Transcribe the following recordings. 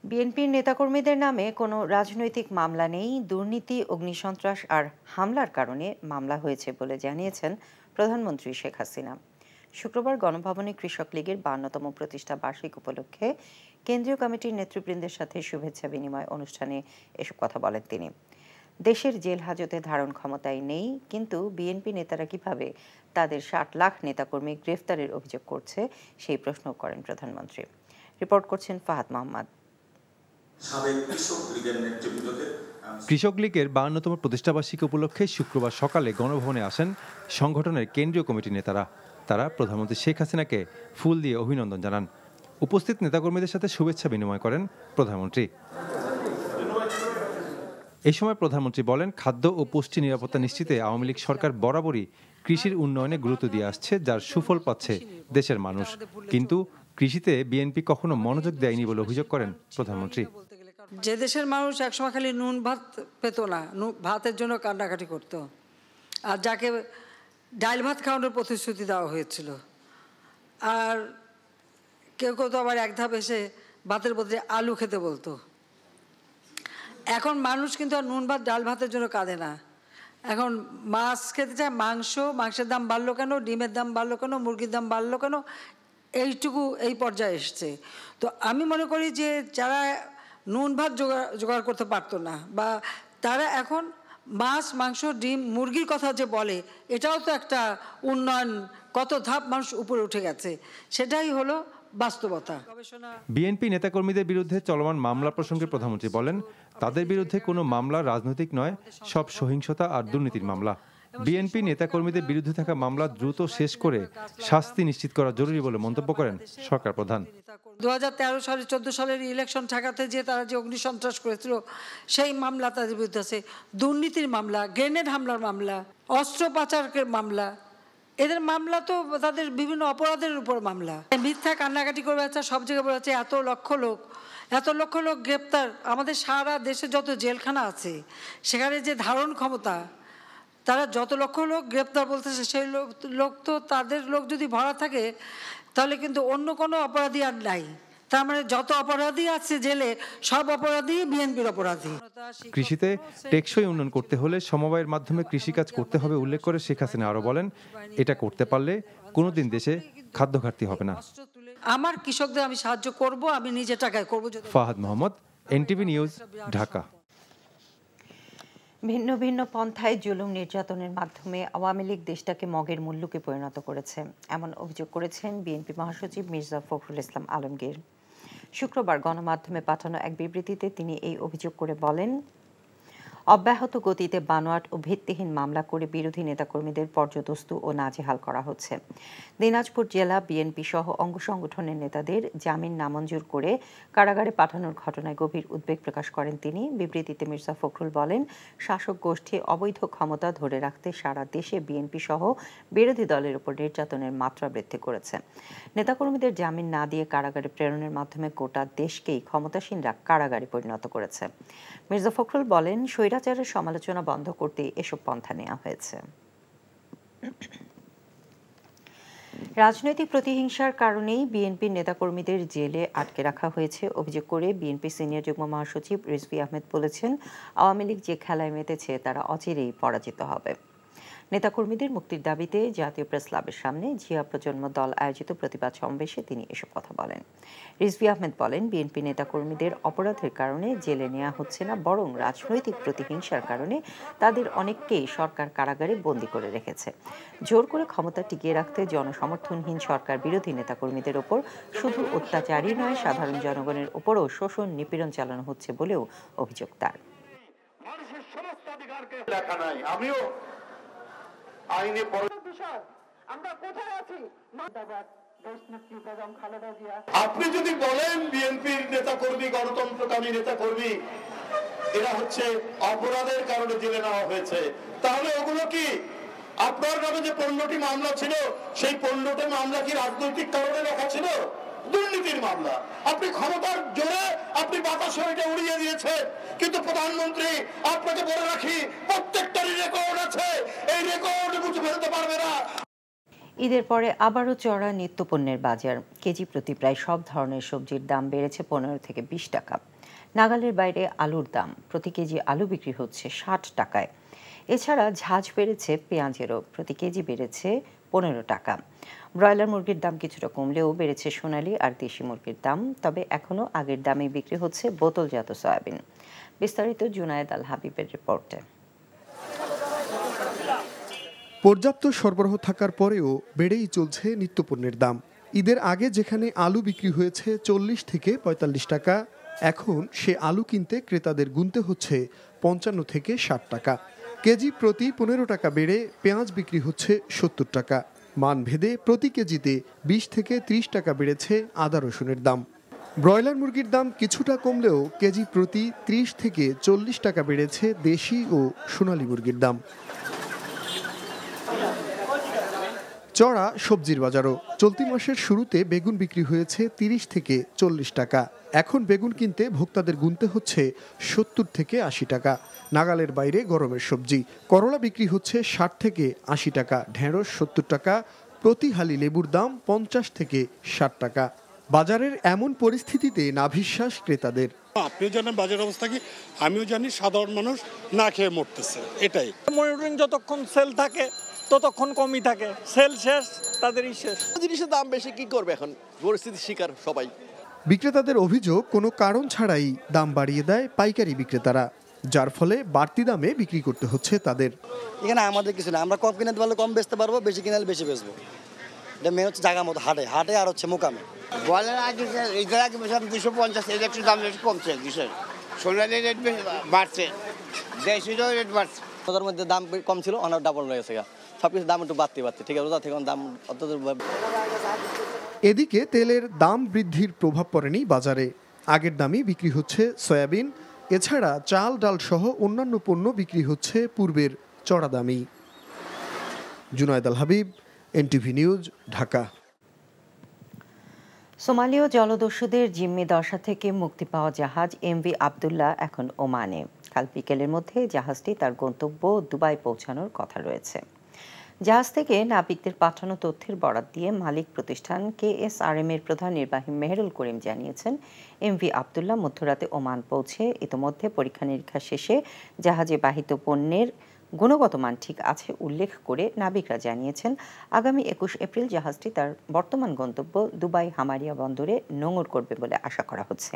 বিএনপির নেতাকর্মীদের নামে কোনো রাজনৈতিক মামলা নেই, দুর্নীতি, অগ্নিসন্ত্রাস আর হামলার কারণে মামলা হয়েছে বলে জানিয়েছেন প্রধানমন্ত্রী শেখ হাসিনা। শুক্রবার গণভবনে কৃষক লীগের 52তম প্রতিষ্ঠা বার্ষিক উপলক্ষে কেন্দ্রীয় কমিটির নেতৃবৃন্দের সাথে শুভেচ্ছা বিনিময় অনুষ্ঠানে এসব কথা বলেন তিনি। দেশের জেল হাজতে ধারণ ক্ষমতায় নেই, কিন্তু বিএনপি নেতারা কিভাবে তাদের 60 লাখ নেতাকর্মী গ্রেফতারের অভিযোগ করছে সেই প্রশ্ন করেন প্রধানমন্ত্রী। রিপোর্ট করছেন ফাহাদ মোহাম্মদ। কৃষক লীগের 52তম প্রতিষ্ঠাবার্ষিকী উপলক্ষে শুক্রবার সকালে গণভবনে আসেন সংগঠনের কেন্দ্রীয় কমিটির নেতারা। তারা প্রধানমন্ত্রী শেখ হাসিনাকে ফুল দিয়ে অভিনন্দন জানান। উপস্থিত নেতাকর্মীদের সাথে শুভেচ্ছা বিনিময় করেন প্রধানমন্ত্রী। এই সময় প্রধানমন্ত্রী বলেন, খাদ্য ও পুষ্টি নিরাপত্তা নিশ্চিতে আওয়ামী লীগ সরকার বরাবরই কৃষির উন্নয়নে গুরুত্ব দিয়ে আসছে, যার সুফল পাচ্ছে দেশের মানুষ। কিন্তু কৃষিতে বিএনপি কখনো মনোযোগ দেয়নি বলে অভিযোগ করেন প্রধানমন্ত্রী। যে দেশের মানুষ একসময় খালি নুন ভাত পেত না, ভাতের জন্য কান্নাকাটি করত, আর যাকে ডাল ভাত খাওয়ানোর প্রতিশ্রুতি দেওয়া হয়েছিল, আর কেউ কেউ তো আবার এক ধাপ এসে ভাতের বদলে আলু খেতে বলতো। এখন মানুষ কিন্তু আর নুন ভাত ডাল ভাতের জন্য কাঁদে না, এখন মাছ খেতে চায়, মাংসের দাম বাড়লো কেন, ডিমের দাম বাড়লো কেন, মুরগির দাম বাড়লো কেন, এই পর্যায়ে এসছে। তো আমি মনে করি যে যারা নুন ভাত জোগাড় করতে পারতো না, বা তারা এখন মাছ, মাংস, ডিম, মুরগির কথা যে বলে, এটাও তো একটা উন্নয়ন, কত ধাপ মানুষ উপরে উঠে গেছে, সেটাই হলো বাস্তবতা। বিএনপি নেতাকর্মীদের বিরুদ্ধে চলমান মামলা প্রসঙ্গে প্রধানমন্ত্রী বলেন, তাদের বিরুদ্ধে কোনো মামলা রাজনৈতিক নয়, সব সহিংসতা আর দুর্নীতির মামলা। বিএনপি নেতাকর্মীদের বিরুদ্ধে থাকা মামলা দ্রুত শেষ করে শাস্তি নিশ্চিত করা জরুরি বলে মন্তব্য করেন সরকার প্রধান। 2013 সালে 14 সালের ইলেকশন ঠেকাতে যে তারা যে অগ্নিসন্ত্রাস করেছিল, সেই মামলা তাদের বিরুদ্ধে আছে, দুর্নীতির মামলা, গ্রেনেড হামলার মামলা, অস্ত্র পাচারের মামলা, এদের মামলা তো তাদের বিভিন্ন অপরাধের উপর মামলা। মিথ্যা কান্নাকাটি করে আছে, সব জায়গায় বলে আছে এত লক্ষ লোক গ্রেপ্তার। আমাদের সারা দেশে যত জেলখানা আছে, সেখানে যে ধারণ ক্ষমতা, তারা যত লক্ষ লোক গ্রেপ্তার বলতেছে, সেই লোক তো, তাদের লোক যদি ভরা থাকে তাহলে কিন্তু অন্য কোনো অপরাধী আর নাই। তার মানে যত অপরাধী আছে জেলে, সব অপরাধী বিএনপির অপরাধী। কৃষিতে টেকসই উন্নয়ন করতে হলে সমবায়ের মাধ্যমে কৃষিকাজ করতে হবে উল্লেখ করে শেখ হাসিনা আরো বলেন, এটা করতে পারলে কোনোদিন দেশে খাদ্য ঘাটতি হবে না। আমার কৃষকদের আমি সাহায্য করব, আমি নিজে টাকায় করব। Fahad Mohammad, NTV news, Dhaka. ভিন্ন ভিন্ন পন্থায় জুলুম নির্যাতনের মাধ্যমে আওয়ামী লীগ দেশটাকে মগের মুল্লুকে পরিণত করেছে, এমন অভিযোগ করেছেন বিএনপি মহাসচিব মির্জা ফখরুল ইসলাম আলমগীর। শুক্রবার গণমাধ্যমে পাঠানো এক বিবৃতিতে তিনি এই অভিযোগ করে বলেন, অব্যাহত গতিতে বানোয়াট ও ভিত্তিহীন মামলা করে বিরোধী নেতাকর্মীদের পর্যদস্তু ও নাজেহাল করা হচ্ছে। দিনাজপুর জেলা বিএনপি সহ অঙ্গ সংগঠনের নেতাদের জামিন নামঞ্জুর করে কারাগারে পাঠানোর ঘটনায় গভীর উদ্বেগ প্রকাশ করেন তিনি। বিবৃতিতে মির্জা ফখরুল বলেন, শাসক গোষ্ঠী অবৈধ ক্ষমতা ধরে রাখতে সারা দেশে বিএনপি সহ বিরোধী দলের উপর নির্যাতনের মাত্রা বৃদ্ধি করেছে। নেতাকর্মীদের জামিন না দিয়ে কারাগারে প্রেরণের মাধ্যমে গোটা দেশকেই ক্ষমতাসীনরা কারাগারে পরিণত করেছে। মির্জা ফখরুল বলেন, স্বৈরাচারের সমালোচনা বন্ধ করতে এসব পন্থা নেওয়া হয়েছে। রাজনৈতিক প্রতিহিংসার কারণেই বিএনপির নেতাকর্মীদের জেলে আটকে রাখা হয়েছে অভিযোগ করে বিএনপি সিনিয়র যুগ্ম মহাসচিব রিজভী আহমেদ বলেছেন, আওয়ামী লীগ যে খেলায় মেতেছে তারা অচিরেই পরাজিত হবে। নেতাকর্মীদের মুক্তির দাবিতে জাতীয় প্রেস ক্লাবের সামনে জিয়া প্রজন্ম দল আয়োজিত প্রতিবাদ সমাবেশে তিনি এসব কথা বলেন। রিজভী আহমেদ বলেন, বিএনপি নেতাকর্মীদের অপরাধের কারণে জেলে নেওয়া হচ্ছে না, বরং রাজনৈতিক প্রতিহিংসার কারণে তাদের অনেককেই সরকার কারাগারে বন্দী করে রেখেছে। জোর করে ক্ষমতা টিকিয়ে রাখতে জনসমর্থনহীন সরকার বিরোধী নেতাকর্মীদের ওপর শুধু অত্যাচারই নয়, সাধারণ জনগণের ওপরও শোষণ নিপীড়ন চালানো হচ্ছে বলেও অভিযোগ তার। আপনি যদি বলেন বিএনপির নেতাকর্মী, গণতন্ত্রকামী নেতাকর্মী এরা হচ্ছে অপরাধের কারণে জেলে নেওয়া হয়েছে, তাহলে ওগুলো কি আপনার নামে যে 15টি মামলা ছিল, সেই 15টি মামলা কি রাজনৈতিক কারণে রাখা ছিল? দুর্নীতির মামলা। আপনি ক্ষমতার জোরে আপনি বাতাসে এটা উড়িয়ে দিয়েছেন, কিন্তু প্রধানমন্ত্রী আপনাকে বলে রাখি, প্রত্যেকটারই রেকর্ড আছে, এই রেকর্ড মুছে ফেলতে পারবে না। ঈদের পরে আবারও চড়া নিত্যপণ্যের বাজার। কেজি প্রতি প্রায় সব ধরনের সবজির দাম বেড়েছে 15 থেকে 20 টাকা। নাগালের বাইরে আলুর দাম, প্রতি কেজি আলু বিক্রি হচ্ছে 60 টাকায়। এছাড়া ঝাঁঝ বেড়েছে, পেঁয়াজেরও প্রতি কেজি বেড়েছে 15 টাকা। ব্রয়লার মুরগির দাম কিছুটা কমলেও বেড়েছে সোনালী আর দেশি মুরগির দাম, তবে এখনও আগের দামে বিক্রি হচ্ছে বোতলজাত সয়াবিন। বিস্তারিত জুনায়েদ আল হাবিবের রিপোর্টে। পর্যাপ্ত সরবরাহ থাকার পরেও বেড়েই চলছে নিত্যপণ্যের দাম। ঈদের আগে যেখানে আলু বিক্রি হয়েছে 40 থেকে 45 টাকা, এখন সে আলু কিনতে ক্রেতাদের গুনতে হচ্ছে 55 থেকে 60 টাকা। কেজি প্রতি 15 টাকা বেড়ে পেঁয়াজ বিক্রি হচ্ছে 70 টাকা। মানভেদে প্রতি কেজিতে 20 থেকে 30 টাকা বেড়েছে আদা রসুনের দাম। ব্রয়লার মুরগির দাম কিছুটা কমলেও কেজি প্রতি 30 থেকে 40 টাকা বেড়েছে দেশি ও সোনালী মুরগির দাম। চড়া সবজির বাজারও। চলতি মাসের শুরুতে বেগুন বিক্রি হয়েছে 30 থেকে 40 টাকা। এখন বেগুন কিনতে ভোক্তাদের গুনতে হচ্ছে 70 থেকে 80 টাকা। নাগালের বাইরে গরমের সবজি। করলা বিক্রি হচ্ছে 60 থেকে 80 টাকা, ঢেঁড়স 70 টাকা, প্রতি হালি লেবুর দাম 50 থেকে 60 টাকা। বাজারের এমন পরিস্থিতিতে নাভিশ্বাস ক্রেতাদের। আপনিও জানেন বাজার অবস্থা কি, আমিও জানি সাধারণ মানুষ না খেয়ে মরতেছে। এটাই মনিটরিং, যতক্ষণ সেল থাকে ততক্ষণ কমই থাকে, সেল শেষ তাদেরই শেষ। জিনিসের দাম বেশি, কি করবে এখন, পরিস্থিতির শিকার সবাই। বিক্রেতাদের অভিযোগ, কোনো কারণ ছাড়াই দাম বাড়িয়ে দেয় পাইকারি বিক্রেতারা, যার ফলে বাড়তি দামে বিক্রি করতে হচ্ছে তাদের। এখানে আমাদের কিছু না, আমরা কম কিনতে পারলে কম বেচতে পারবো, বেশি কিনালে বেশি বেচবো। এটা মেন হচ্ছে জায়গা মতো হাটে হাটে আর হচ্ছে মোকামে। বলার আগে এদের আগে 250, এর একটু দাম একটু কমছে, 200। সোনালি রেট বাড়ছে, দেশিরও রেট বাড়ছে। ওদের মধ্যে দাম কম ছিল, অনেক ডাবল হয়ে গেছে, সব কিছু দাম একটু বাড়তে ঠিক আছে, রোজা থেকে দাম অত। এদিকে তেলের দাম বৃদ্ধির প্রভাব পড়েনি বাজারে। আগের দামই বিক্রি হচ্ছে সয়াবিন। এছাড়া চাল, ডাল সহ অন্যান্য পণ্য বিক্রি হচ্ছে পূর্বের চড়া দামেই। জুনায়েদ আল হাবিব, এনটিভি নিউজ, ঢাকা। সোমালীয় জলদস্যুদের জিম্মি দশা থেকে মুক্তি পাওয়া জাহাজ এমভি আবদুল্লাহ এখন ওমানে। কাল বিকেলের মধ্যে জাহাজটি তার গন্তব্য দুবাই পৌঁছানোর কথা রয়েছে। জাহাজ থেকে নাবিকদের পাঠানো তথ্যের বরাত দিয়ে মালিক প্রতিষ্ঠান KSRM এর প্রধান নির্বাহী মেহেরুল করিম জানিয়েছেন, এমভি আবদুল্লাহ মধ্যরাতে ওমান পৌঁছে ইতোমধ্যে পরীক্ষা নিরীক্ষা শেষে জাহাজে বাহিত পণ্যের গুণগত মান ঠিক আছে উল্লেখ করে নাবিকরা জানিয়েছেন, আগামী 21 এপ্রিল জাহাজটি তার বর্তমান গন্তব্য দুবাই হামারিয়া বন্দরে নোঙর করবে বলে আশা করা হচ্ছে।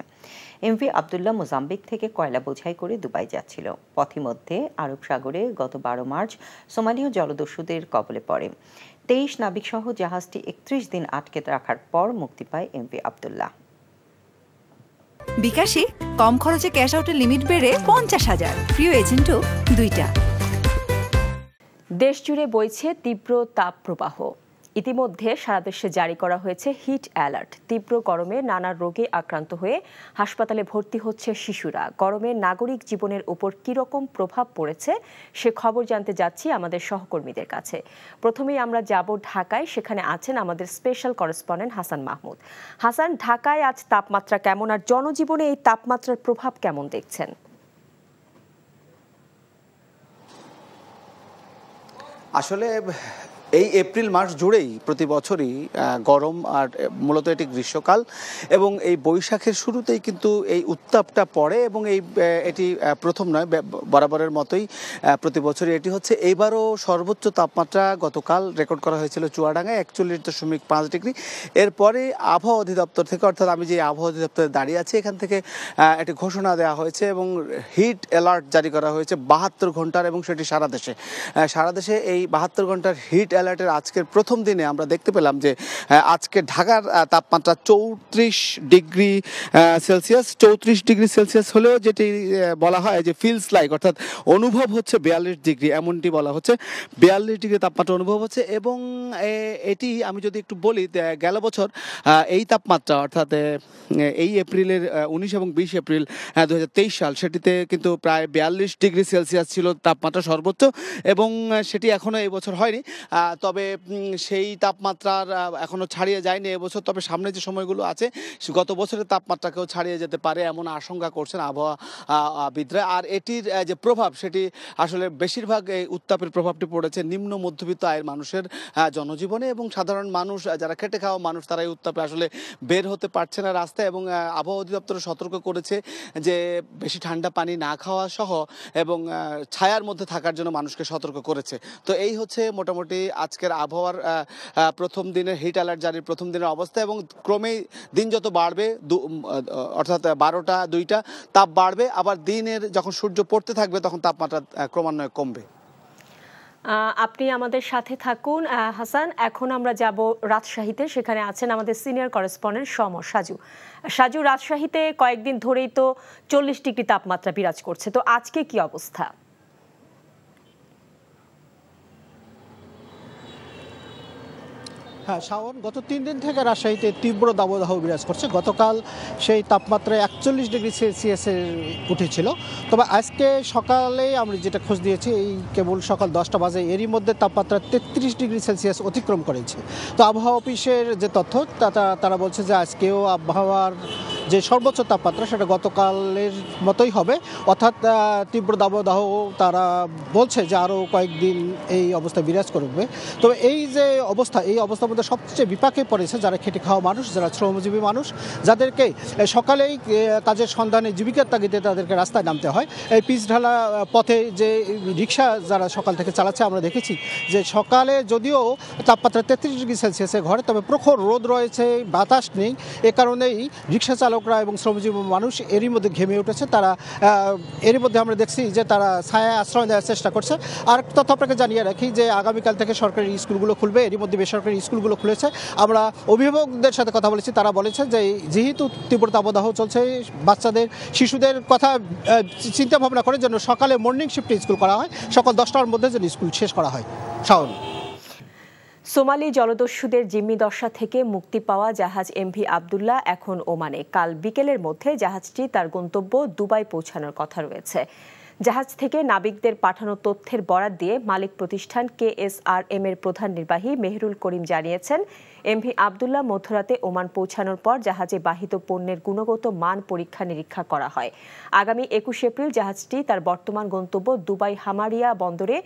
এমভি আবদুল্লাহ মোজাম্বিক থেকে কয়লা বোঝাই করে দুবাই যাচ্ছিল। পথিমধ্যে আরব সাগরে গত 12 মার্চ সোমালীয় জলদস্যুদের কবলে পড়ে। 23 নাবিক সহ জাহাজটি 31 দিন আটকে রাখার পর মুক্তি পায় এমভি আবদুল্লাহ। বিকাশে কম খরচে ক্যাশ আউটের লিমিট বেড়ে 50,000, প্রিয় এজেন্টও 2টা। দেশজুড়ে বইছে তীব্র তাপপ্রবাহ। ইতিমধ্যে সারা দেশে জারি করা হয়েছে হিট অ্যালার্ট। তীব্র গরমে নানা রোগে আক্রান্ত হয়ে হাসপাতালে ভর্তি হচ্ছে শিশুরা। গরমে নাগরিক জীবনের উপর কীরকম প্রভাব পড়েছে সে খবর জানতে যাচ্ছি আমাদের সহকর্মীদের কাছে। প্রথমেই আমরা যাব ঢাকায়, সেখানে আছেন আমাদের স্পেশাল করেসপন্ডেন্ট হাসান মাহমুদ। হাসান, ঢাকায় আজ তাপমাত্রা কেমন, আর জনজীবনে এই তাপমাত্রার প্রভাব কেমন দেখছেন? আসলে এই এপ্রিল মাস জুড়েই প্রতি বছরই গরম, আর মূলত এটি গ্রীষ্মকাল, এবং এই বৈশাখের শুরুতেই কিন্তু এই উত্তাপটা পড়ে, এবং এটি প্রথম নয়, বরাবরের মতোই প্রতি বছরই এটি হচ্ছে। এইবারও সর্বোচ্চ তাপমাত্রা গতকাল রেকর্ড করা হয়েছিল চুয়াডাঙ্গায় 41.5 ডিগ্রি। এরপরে আবহাওয়া অধিদপ্তর থেকে, অর্থাৎ আমি যে আবহাওয়া অধিদপ্তরে দাঁড়িয়ে আছি এখান থেকে একটি ঘোষণা দেওয়া হয়েছে এবং হিট অ্যালার্ট জারি করা হয়েছে 72 ঘন্টার, এবং সেটি সারা দেশে এই 72 ঘন্টার হিট অ্যালার্টের আজকের প্রথম দিনে আমরা দেখতে পেলাম যে আজকে ঢাকার তাপমাত্রা 34 ডিগ্রি সেলসিয়াস হলেও যেটি বলা হয় যে ফিলস লাইক, অর্থাৎ অনুভব হচ্ছে 42 ডিগ্রি, এমনটি বলা হচ্ছে। 42 ডিগ্রি তাপমাত্রা অনুভব হচ্ছে, এবং এটি আমি যদি একটু বলি, গেল বছর এই তাপমাত্রা, অর্থাৎ এই এপ্রিলের 19 এবং 20 এপ্রিল 2023 সাল, সেটিতে কিন্তু প্রায় 42 ডিগ্রি সেলসিয়াস ছিল তাপমাত্রা সর্বোচ্চ, এবং সেটি এখনও এই বছর হয়নি। তবে সেই তাপমাত্রার এখনো ছাড়িয়ে যায়নি এবছর। তবে সামনে যে সময়গুলো আছে গত বছরের তাপমাত্রাকেও ছাড়িয়ে যেতে পারে এমন আশঙ্কা করছেন আবহাওয়াবিদরা। আর এটির যে প্রভাব সেটি আসলে বেশিরভাগ এই উত্তাপের প্রভাবটি পড়েছে নিম্ন মধ্যবিত্ত আয়ের মানুষের জনজীবনে, এবং সাধারণ মানুষ যারা খেটে খাওয়া মানুষ তারা এই উত্তাপে আসলে বের হতে পারছে না রাস্তায়। এবং আবহাওয়া অধিদপ্তর সতর্ক করেছে যে বেশি ঠান্ডা পানি না খাওয়া সহ এবং ছায়ার মধ্যে থাকার জন্য মানুষকে সতর্ক করেছে। তো এই হচ্ছে মোটামুটি আজকের আবহাওয়ার প্রথম দিনের হিট অ্যালার্ট জারির প্রথম দিনের অবস্থা। এবং ক্রমেই দিন যত বাড়বে অর্থাৎ 12টা 2টা তাপ বাড়বে, আবার দিনের যখন সূর্য পড়তে থাকবে তখন তাপমাত্রা ক্রমান্বয়ে কমবে। আপনি আমাদের সাথে থাকুন হাসান। এখন আমরা যাব রাজশাহীতে, সেখানে আছেন আমাদের সিনিয়র করেসপন্ডেন্ট সাজু। রাজশাহীতে কয়েকদিন ধরেই তো 40 ডিগ্রি তাপমাত্রা বিরাজ করছে, তো আজকে কি অবস্থা? হ্যাঁ শাওন, গত 3 দিন থেকে রাজশাহীতে তীব্র দাবদাহ বিরাজ করছে। গতকাল সেই তাপমাত্রা 41 ডিগ্রি সেলসিয়াসে উঠেছিল। তবে আজকে সকালে আমরা যেটা খোঁজ দিয়েছি, এই কেবল সকাল 10টা বাজে, এরই মধ্যে তাপমাত্রা 33 ডিগ্রি সেলসিয়াস অতিক্রম করেছে। তো আবহাওয়া অফিসের যে তথ্য তারা বলছে যে আজকেও আবহাওয়ার যে সর্বোচ্চ তাপমাত্রা সেটা গতকালের মতোই হবে, অর্থাৎ তীব্র দাবদাহ। তারা বলছে যে আরও কয়েকদিন এই অবস্থা বিরাজ করবে। তবে এই যে অবস্থা, এই অবস্থার মধ্যে সবচেয়ে বিপাকে পড়েছে যারা খেটে খাওয়া মানুষ, যারা শ্রমজীবী মানুষ, যাদেরকে সকালেই কাজের সন্ধানে জীবিকার তাগিদে তাদেরকে রাস্তায় নামতে হয়। এই পিচঢালা পথে যে রিক্সা যারা সকাল থেকে চালাচ্ছে, আমরা দেখেছি যে সকালে যদিও তাপমাত্রা 33 ডিগ্রি সেলসিয়াসে ঘরে, তবে প্রখর রোদ রয়েছে, বাতাস নেই। এ কারণেই রিক্সা চালকরা এবং শ্রমজীবী মানুষ এরই মধ্যে ঘেমে উঠেছে। তারা এরই মধ্যে আমরা দেখছি যে তারা ছায়া আশ্রয় দেওয়ার চেষ্টা করছে। আর তথ্য আপনাকে জানিয়ে রাখি যে আগামীকাল থেকে সরকারি স্কুলগুলো খুলবে, এরই মধ্যে বেসরকারি স্কুলগুলো খুলেছে। আমরা অভিভাবকদের সাথে কথা বলেছি, তারা বলেছে যে যেহেতু তীব্র তাপদাহ চলছে, বাচ্চাদের শিশুদের কথা চিন্তা ভাবনা করে যেন সকালে মর্নিং শিফটে স্কুল করা হয়, সকাল 10টার মধ্যে যেন স্কুল শেষ করা হয়। শাওন। সোমালি জলদস্যুদের জিম্মি দশা থেকে মুক্তি পাওয়া জাহাজ এমভি আবদুল্লাহ এখন ওমানে। কাল বিকেলের মধ্যে জাহাজটি তার গন্তব্য দুবাই পৌঁছানোর কথা রয়েছে। জাহাজ থেকে নাবিকদের পাঠানো তথ্যের বরাত দিয়ে মালিক প্রতিষ্ঠান KSRM এর প্রধান নির্বাহী মেহরুল করিম জানিয়েছেন, এমভি আবদুল্লাহ মধ্যরাতে ওমান পৌঁছানোর পর জাহাজে বাহিত পণ্যের গুণগত মান পরীক্ষা নিরীক্ষা করা হয়। আগামী 21 এপ্রিল জাহাজটি তার বর্তমান গন্তব্য দুবাই হামারিয়া বন্দরে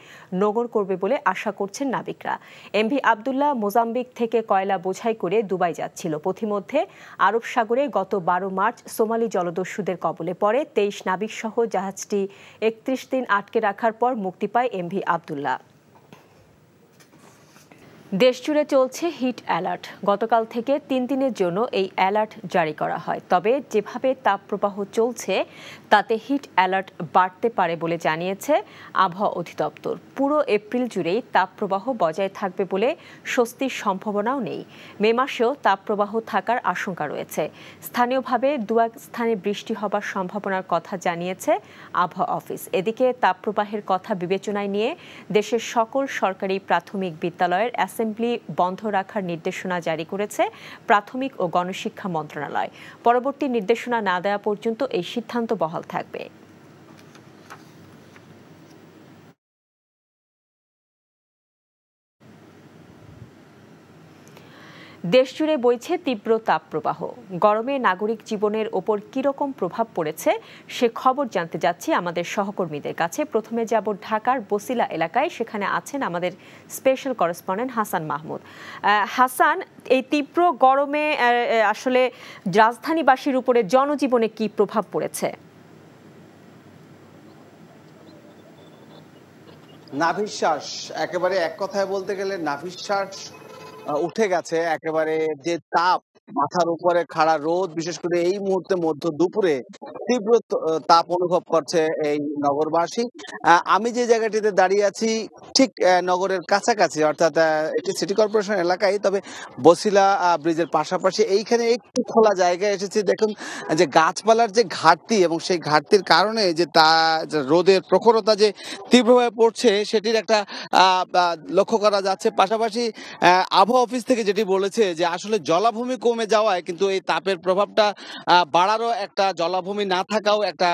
নোঙর করবে বলে আশা করছেন নাবিকরা। এমভি আবদুল্লাহ মোজাম্বিক থেকে কয়লা বোঝাই করে দুবাই যাচ্ছিল। পথিমধ্যে আরব সাগরে গত 12 মার্চ সোমালি জলদস্যুদের কবলে পড়ে। 23 নাবিক সহ জাহাজটি 31 দিন আটকে রাখার পর মুক্তি পায় এমভি আবদুল্লাহ। দেশজুড়ে চলছে হিট অ্যালার্ট। গতকাল থেকে 3 দিনের জন্য এই অ্যালার্ট জারি করা হয়। তবে যেভাবে তাপপ্রবাহ চলছে তাতে হিট অ্যালার্ট বাড়তে পারে বলে জানিয়েছে আবহাওয়া অধিদপ্তর। পুরো এপ্রিল জুড়েই তাপপ্রবাহ বজায় থাকবে বলে স্বস্তির সম্ভাবনাও নেই। মে মাসেও তাপপ্রবাহ থাকার আশঙ্কা রয়েছে। স্থানীয়ভাবে 2-1 স্থানে বৃষ্টি হবার সম্ভাবনার কথা জানিয়েছে আবহাওয়া অফিস। এদিকে তাপপ্রবাহের কথা বিবেচনায় নিয়ে দেশের সকল সরকারি প্রাথমিক বিদ্যালয়ের অ্যাসেম্বলি বন্ধ রাখার নির্দেশনা জারি করেছে প্রাথমিক ও গণশিক্ষা মন্ত্রণালয়। পরবর্তী নির্দেশনা না দেওয়া পর্যন্ত এই সিদ্ধান্ত বহাল থাকবে। দেশজুড়ে বইছে তীব্র তাপপ্রবাহ। গরমে নাগরিক জীবনের ওপর কিরকম প্রভাব পড়েছে সে খবর জানতে যাচ্ছি আমাদের সহকর্মীদের কাছে। প্রথমে যাব ঢাকার বসিলা এলাকায়, সেখানে আছেন আমাদের স্পেশাল করেসপন্ডেন্ট হাসান মাহমুদ। হাসান, এই তীব্র গরমে আসলে রাজধানীবাসীর উপরে জনজীবনে কি প্রভাব পড়েছে? নাভিশ্বাস, একেবারে এক কথায় বলতে গেলে নাভিশ্বাস উঠে গেছে। একেবারে যে তাপ, মাথার উপরে খাড়া রোদ, বিশেষ করে এই মুহূর্তে মধ্য দুপুরে তীব্র তাপ অনুভব করছে এই নগরবাসী। আমি যে জায়গাটিতে দাঁড়িয়ে আছি ঠিক নগরের কাছাকাছি, অর্থাৎ এটি সিটি কর্পোরেশন এলাকায়, তবে বসিলা ব্রিজের পাশাপাশি এইখানে একটু খোলা জায়গায় এসেছি। দেখুন যে গাছপালার যে ঘাটতি এবং সেই ঘাটতির কারণে যে রোদের প্রখরতা যে তীব্রভাবে পড়ছে সেটির একটা লক্ষ্য করা যাচ্ছে। পাশাপাশি আবহাওয়া অফিস থেকে যেটি বলেছে যে আসলে জলাভূমি কমে কমে যাওয়ায় কিন্তু এই তাপের প্রভাবটা বাড়ারও একটা, জলাভূমি না থাকাও একটা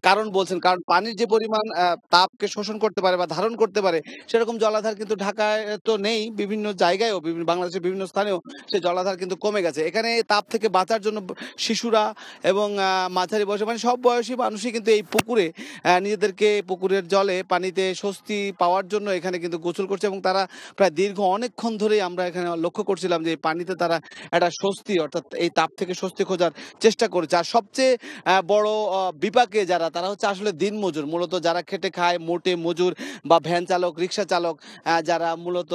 কারণ বলছেন। কারণ পানির যে পরিমাণ তাপকে শোষণ করতে পারে বা ধারণ করতে পারে সেরকম জলাধার কিন্তু ঢাকায় তো নেই, বিভিন্ন জায়গায়ও বাংলাদেশের বিভিন্ন স্থানেও সেই জলাধার কিন্তু কমে গেছে। এখানে তাপ থেকে বাঁচার জন্য শিশুরা এবং মাঝারি বয়সী মানে সব বয়সী মানুষই কিন্তু এই পুকুরে নিজেদেরকে পুকুরের জলে পানিতে স্বস্তি পাওয়ার জন্য এখানে কিন্তু গোসল করছে এবং তারা প্রায় দীর্ঘ অনেকক্ষণ ধরেই আমরা এখানে লক্ষ্য করছিলাম যে এই পানিতে তারা একটা স্বস্তি অর্থাৎ এই তাপ থেকে স্বস্তি খোঁজার চেষ্টা করেছে। আর সবচেয়ে বড় বিপাকে যারা, তারা হচ্ছে আসলে দিনমজুর, মূলত যারা খেটে খায়, মোটে মজুর বা ভ্যান চালক, রিক্সা চালক, যারা মূলত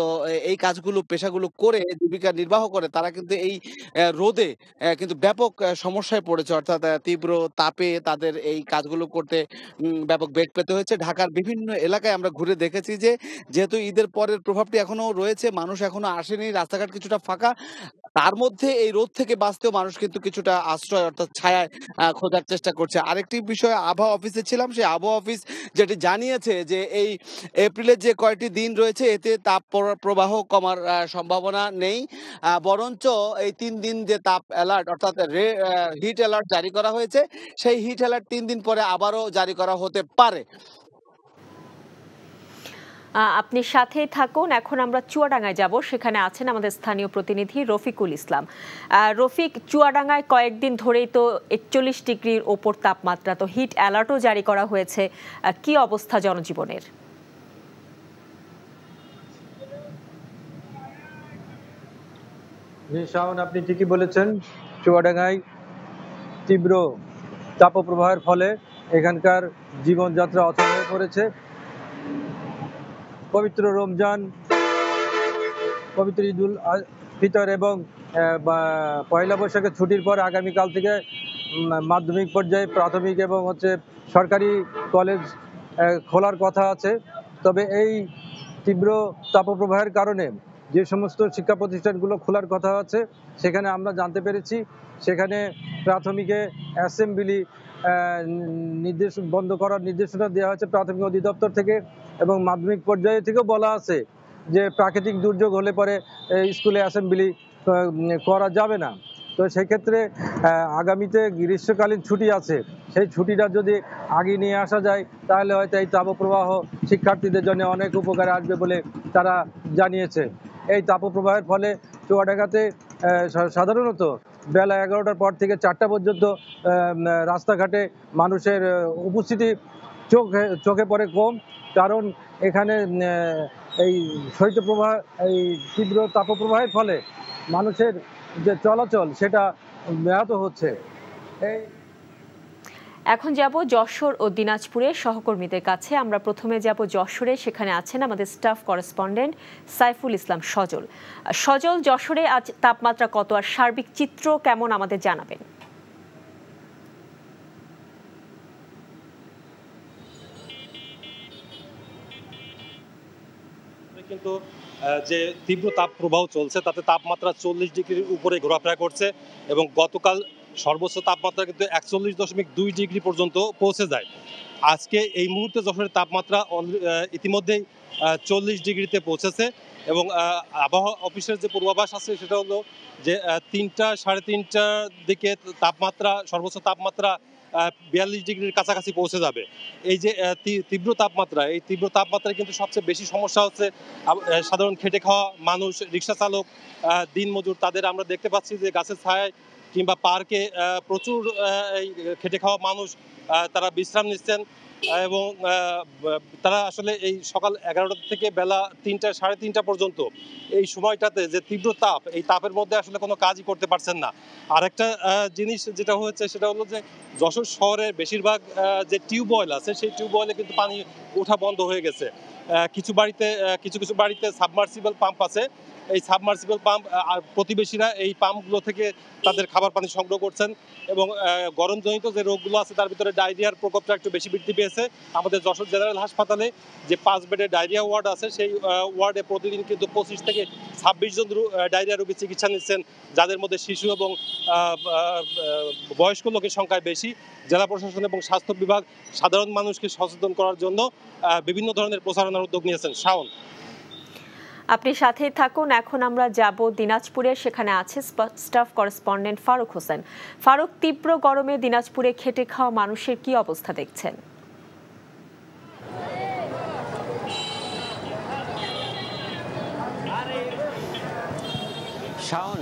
এই কাজগুলো পেশাগুলো করে জীবিকা নির্বাহ করে, তারা কিন্তু এই রোদে কিন্তু ব্যাপক সমস্যায় পড়েছে। অর্থাৎ তীব্র তাপে তাদের এই কাজগুলো করতে ব্যাপক বেগ পেতে হয়েছে। ঢাকার বিভিন্ন এলাকায় আমরা ঘুরে দেখেছি যে যেহেতু ঈদের পরের প্রভাবটি এখনো রয়েছে, মানুষ এখনো আসেনি, রাস্তাঘাট কিছুটা ফাঁকা, তার মধ্যে এই রোদ থেকে বাঁচতেও মানুষ কিন্তু কিছুটা আশ্রয় অর্থাৎ ছায়ায় খোঁজার চেষ্টা করছে। আরেকটি বিষয়, আবহাওয়া অফিসে ছিলাম, সেই আবহাওয়া অফিস যেটি জানিয়েছে যে এই এপ্রিলের যে কয়েকটি দিন রয়েছে এতে তাপ প্রবাহ কমার সম্ভাবনা নেই, বরঞ্চ এই 3 দিন যে তাপ অ্যালার্ট অর্থাৎ হিট অ্যালার্ট জারি করা হয়েছে, সেই হিট অ্যালার্ট 3 দিন পরে আবারও জারি করা হতে পারে। আপনি সাথেই থাকুন। এখন আমরা চুয়াডাঙ্গায় যাব, সেখানে আছেন আমাদের স্থানীয় প্রতিনিধি রফিকুল ইসলাম। রফিক, চুয়াডাঙ্গায় কয়েকদিন ধরেই তো 41 ডিগ্রির ওপর তাপমাত্রা, তো হিট অ্যালার্টও জারি করা হয়েছে, কি অবস্থা জনজীবনের? শাওন, আপনি ঠিকই বলেছেন, চুয়াডাঙ্গায় তীব্র তাপপ্রবাহের ফলে এখানকার জীবনযাত্রা অচল হয়ে পড়েছে। পবিত্র রমজান, পবিত্র ঈদুল ফিতর এবং পয়লা বৈশাখের ছুটির পর আগামীকাল থেকে মাধ্যমিক পর্যায়ে প্রাথমিক এবং সরকারি কলেজ খোলার কথা আছে। তবে এই তীব্র তাপপ্রবাহের কারণে যে সমস্ত শিক্ষা প্রতিষ্ঠানগুলো খোলার কথা আছে সেখানে আমরা জানতে পেরেছি সেখানে প্রাথমিকে অ্যাসেম্বলি নির্দেশ বন্ধ করার নির্দেশনা দেওয়া হয়েছে প্রাথমিক অধিদপ্তর থেকে, এবং মাধ্যমিক পর্যায়ে থেকেও বলা আছে যে প্রাকৃতিক দুর্যোগ হলে পরে স্কুলে অ্যাসেম্বলি করা যাবে না। তো সেক্ষেত্রে আগামীতে গ্রীষ্মকালীন ছুটি আছে, সেই ছুটিটা যদি আগে নিয়ে আসা যায় তাহলে হয়তো এই তাপপ্রবাহ শিক্ষার্থীদের জন্য অনেক উপকারে আসবে বলে তারা জানিয়েছে। এই তাপপ্রবাহের ফলে চুয়াডাঙ্গাতে সাধারণত বেলা 11টার পর থেকে 4টা পর্যন্ত রাস্তাঘাটে মানুষের উপস্থিতি চোখে পড়ে কম, কারণ এখানে এই শৈত্যপ্রবাহ, এই তীব্র তাপপ্রবাহের ফলে মানুষের যে চলাচল সেটা ব্যাহত হচ্ছে। এখন যাব যশোর ও দিনাজপুরের সহকর্মীদের কাছে। আমরা প্রথমে যাব যশোরে, সেখানে আছেন আমাদের স্টাফ করেসপন্ডেন্ট সাইফুল ইসলাম সজল। সজল, যশোরে আজ তাপমাত্রা কত আর সার্বিক চিত্র কেমন আমাদের জানাবেন? কিন্তু যে তীব্র তাপ প্রবাহ চলছে তাতে তাপমাত্রা 40 ডিগ্রির উপরে ঘোরাফেরা করছে এবং গতকাল সর্বোচ্চ তাপমাত্রা কিন্তু 41.2 ডিগ্রি পর্যন্ত পৌঁছে যায়। আজকে এই মুহূর্তে যশোরের তাপমাত্রা ইতিমধ্যেই 40 ডিগ্রিতে পৌঁছেছে এবং আবহাওয়া অফিসের যে পূর্বাভাস আছে সেটা হলো যে 3-3:30টার দিকে তাপমাত্রা, সর্বোচ্চ তাপমাত্রা 42 ডিগ্রির কাছাকাছি পৌঁছে যাবে। এই যে তীব্র তাপমাত্রা, এই তীব্র তাপমাত্রায় কিন্তু সবচেয়ে বেশি সমস্যা হচ্ছে সাধারণ খেটে খাওয়া মানুষ, রিক্সা চালক, দিনমজুর। তাদের আমরা দেখতে পাচ্ছি যে গাছের ছায়ায় কিংবা পার্কে প্রচুর খেটে খাওয়া মানুষ তারা বিশ্রাম নিচ্ছেন এবং তারা আসলে এই সকাল 11টা থেকে বেলা 3-3:30 পর্যন্ত এই সময়টাতে যে তীব্র তাপ, এই তাপের মধ্যে আসলে কোনো কাজই করতে পারছেন না। আরেকটা জিনিস যেটা হয়েছে সেটা হলো যে যশোর শহরের বেশিরভাগ যে টিউবওয়েল আছে সেই টিউবওয়েলে কিন্তু পানি ওঠা বন্ধ হয়ে গেছে। কিছু বাড়িতে সাবমার্সিবল পাম্প আছে, এই সাবমার্সিবল পাম্প আর প্রতিবেশীরা এই পাম্পগুলো থেকে তাদের খাবার পানি সংগ্রহ করছেন এবং গরমজনিত যে রোগগুলো আছে তার ভিতরে ডায়রিয়ার প্রকোপটা একটু বেশি বৃদ্ধি পেয়েছে। আমাদের যশোর জেনারেল হাসপাতালে যে 5 বেডের ডায়রিয়া ওয়ার্ড আছে সেই ওয়ার্ডে প্রতিদিন কিন্তু 25 থেকে 26 জন ডায়রিয়া রোগী চিকিৎসা নিচ্ছেন, যাদের মধ্যে শিশু এবং বয়স্ক লোকের সংখ্যায় বেশি। জেলা প্রশাসন এবং স্বাস্থ্য বিভাগ সাধারণ মানুষকে সচেতন করার জন্য বিভিন্ন ধরনের প্রচারণার উদ্যোগ নিয়েছেন। শাওন, আপনি সাথেই থাকুন। এখন আমরা যাব দিনাজপুরে, সেখানে আছে স্টাফ করেসপন্ডেন্ট ফারুক হোসেন। ফারুক, তীব্র গরমে দিনাজপুরে খেটে খাওয়া মানুষের কি অবস্থা দেখছেন? শাওন,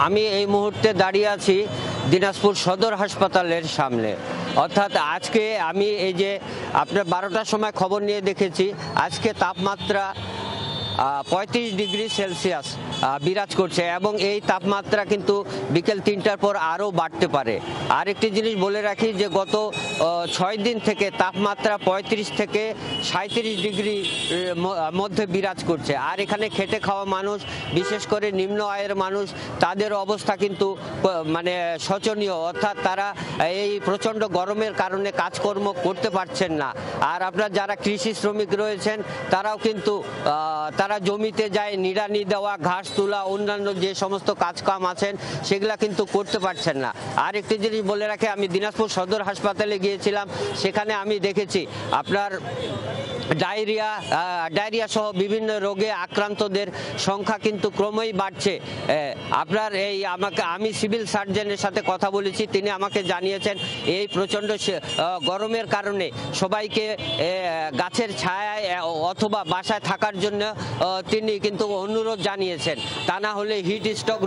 আমি এই মুহূর্তে দাঁড়িয়ে আছি দিনাজপুর সদর হাসপাতালের সামনে। অর্থাৎ আজকে আমি এই যে আপনার 12টার সময় খবর নিয়ে দেখেছি, আজকে তাপমাত্রা 35 ডিগ্রি সেলসিয়াস বিরাজ করছে এবং এই তাপমাত্রা কিন্তু বিকেল 3টার পর আরও বাড়তে পারে। আরেকটি জিনিস বলে রাখি যে গত 6 দিন থেকে তাপমাত্রা 35 থেকে 37 ডিগ্রি মধ্যে বিরাজ করছে। আর এখানে খেটে খাওয়া মানুষ, বিশেষ করে নিম্ন আয়ের মানুষ, তাদের অবস্থা কিন্তু মানে শোচনীয়। অর্থাৎ তারা এই প্রচণ্ড গরমের কারণে কাজকর্ম করতে পারছেন না। আর আপনার যারা কৃষি শ্রমিক রয়েছেন তারাও কিন্তু তারা জমিতে যায় নিড়ানি দেওয়া, ঘাস তোলা, অন্যান্য যে সমস্ত কাজকাম আছেন সেগুলা কিন্তু করতে পারছেন না। আর একটি জিনিস বলে রাখে, আমি দিনাজপুর সদর হাসপাতালে গিয়েছিলাম, সেখানে আমি দেখেছি আপনার ডায়রিয়া সহ বিভিন্ন রোগে আক্রান্তদের সংখ্যা কিন্তু ক্রমেই বাড়ছে। আপনার আমি সিভিল সার্জনের সাথে কথা বলেছি, তিনি আমাকে জানিয়েছেন এই প্রচণ্ড গরমের কারণে সবাইকে গাছের ছায়ায় অথবা বাসায় থাকার জন্য তিনি কিন্তু অনুরোধ জানিয়েছেন। তা না হলে হিট স্ট্রোক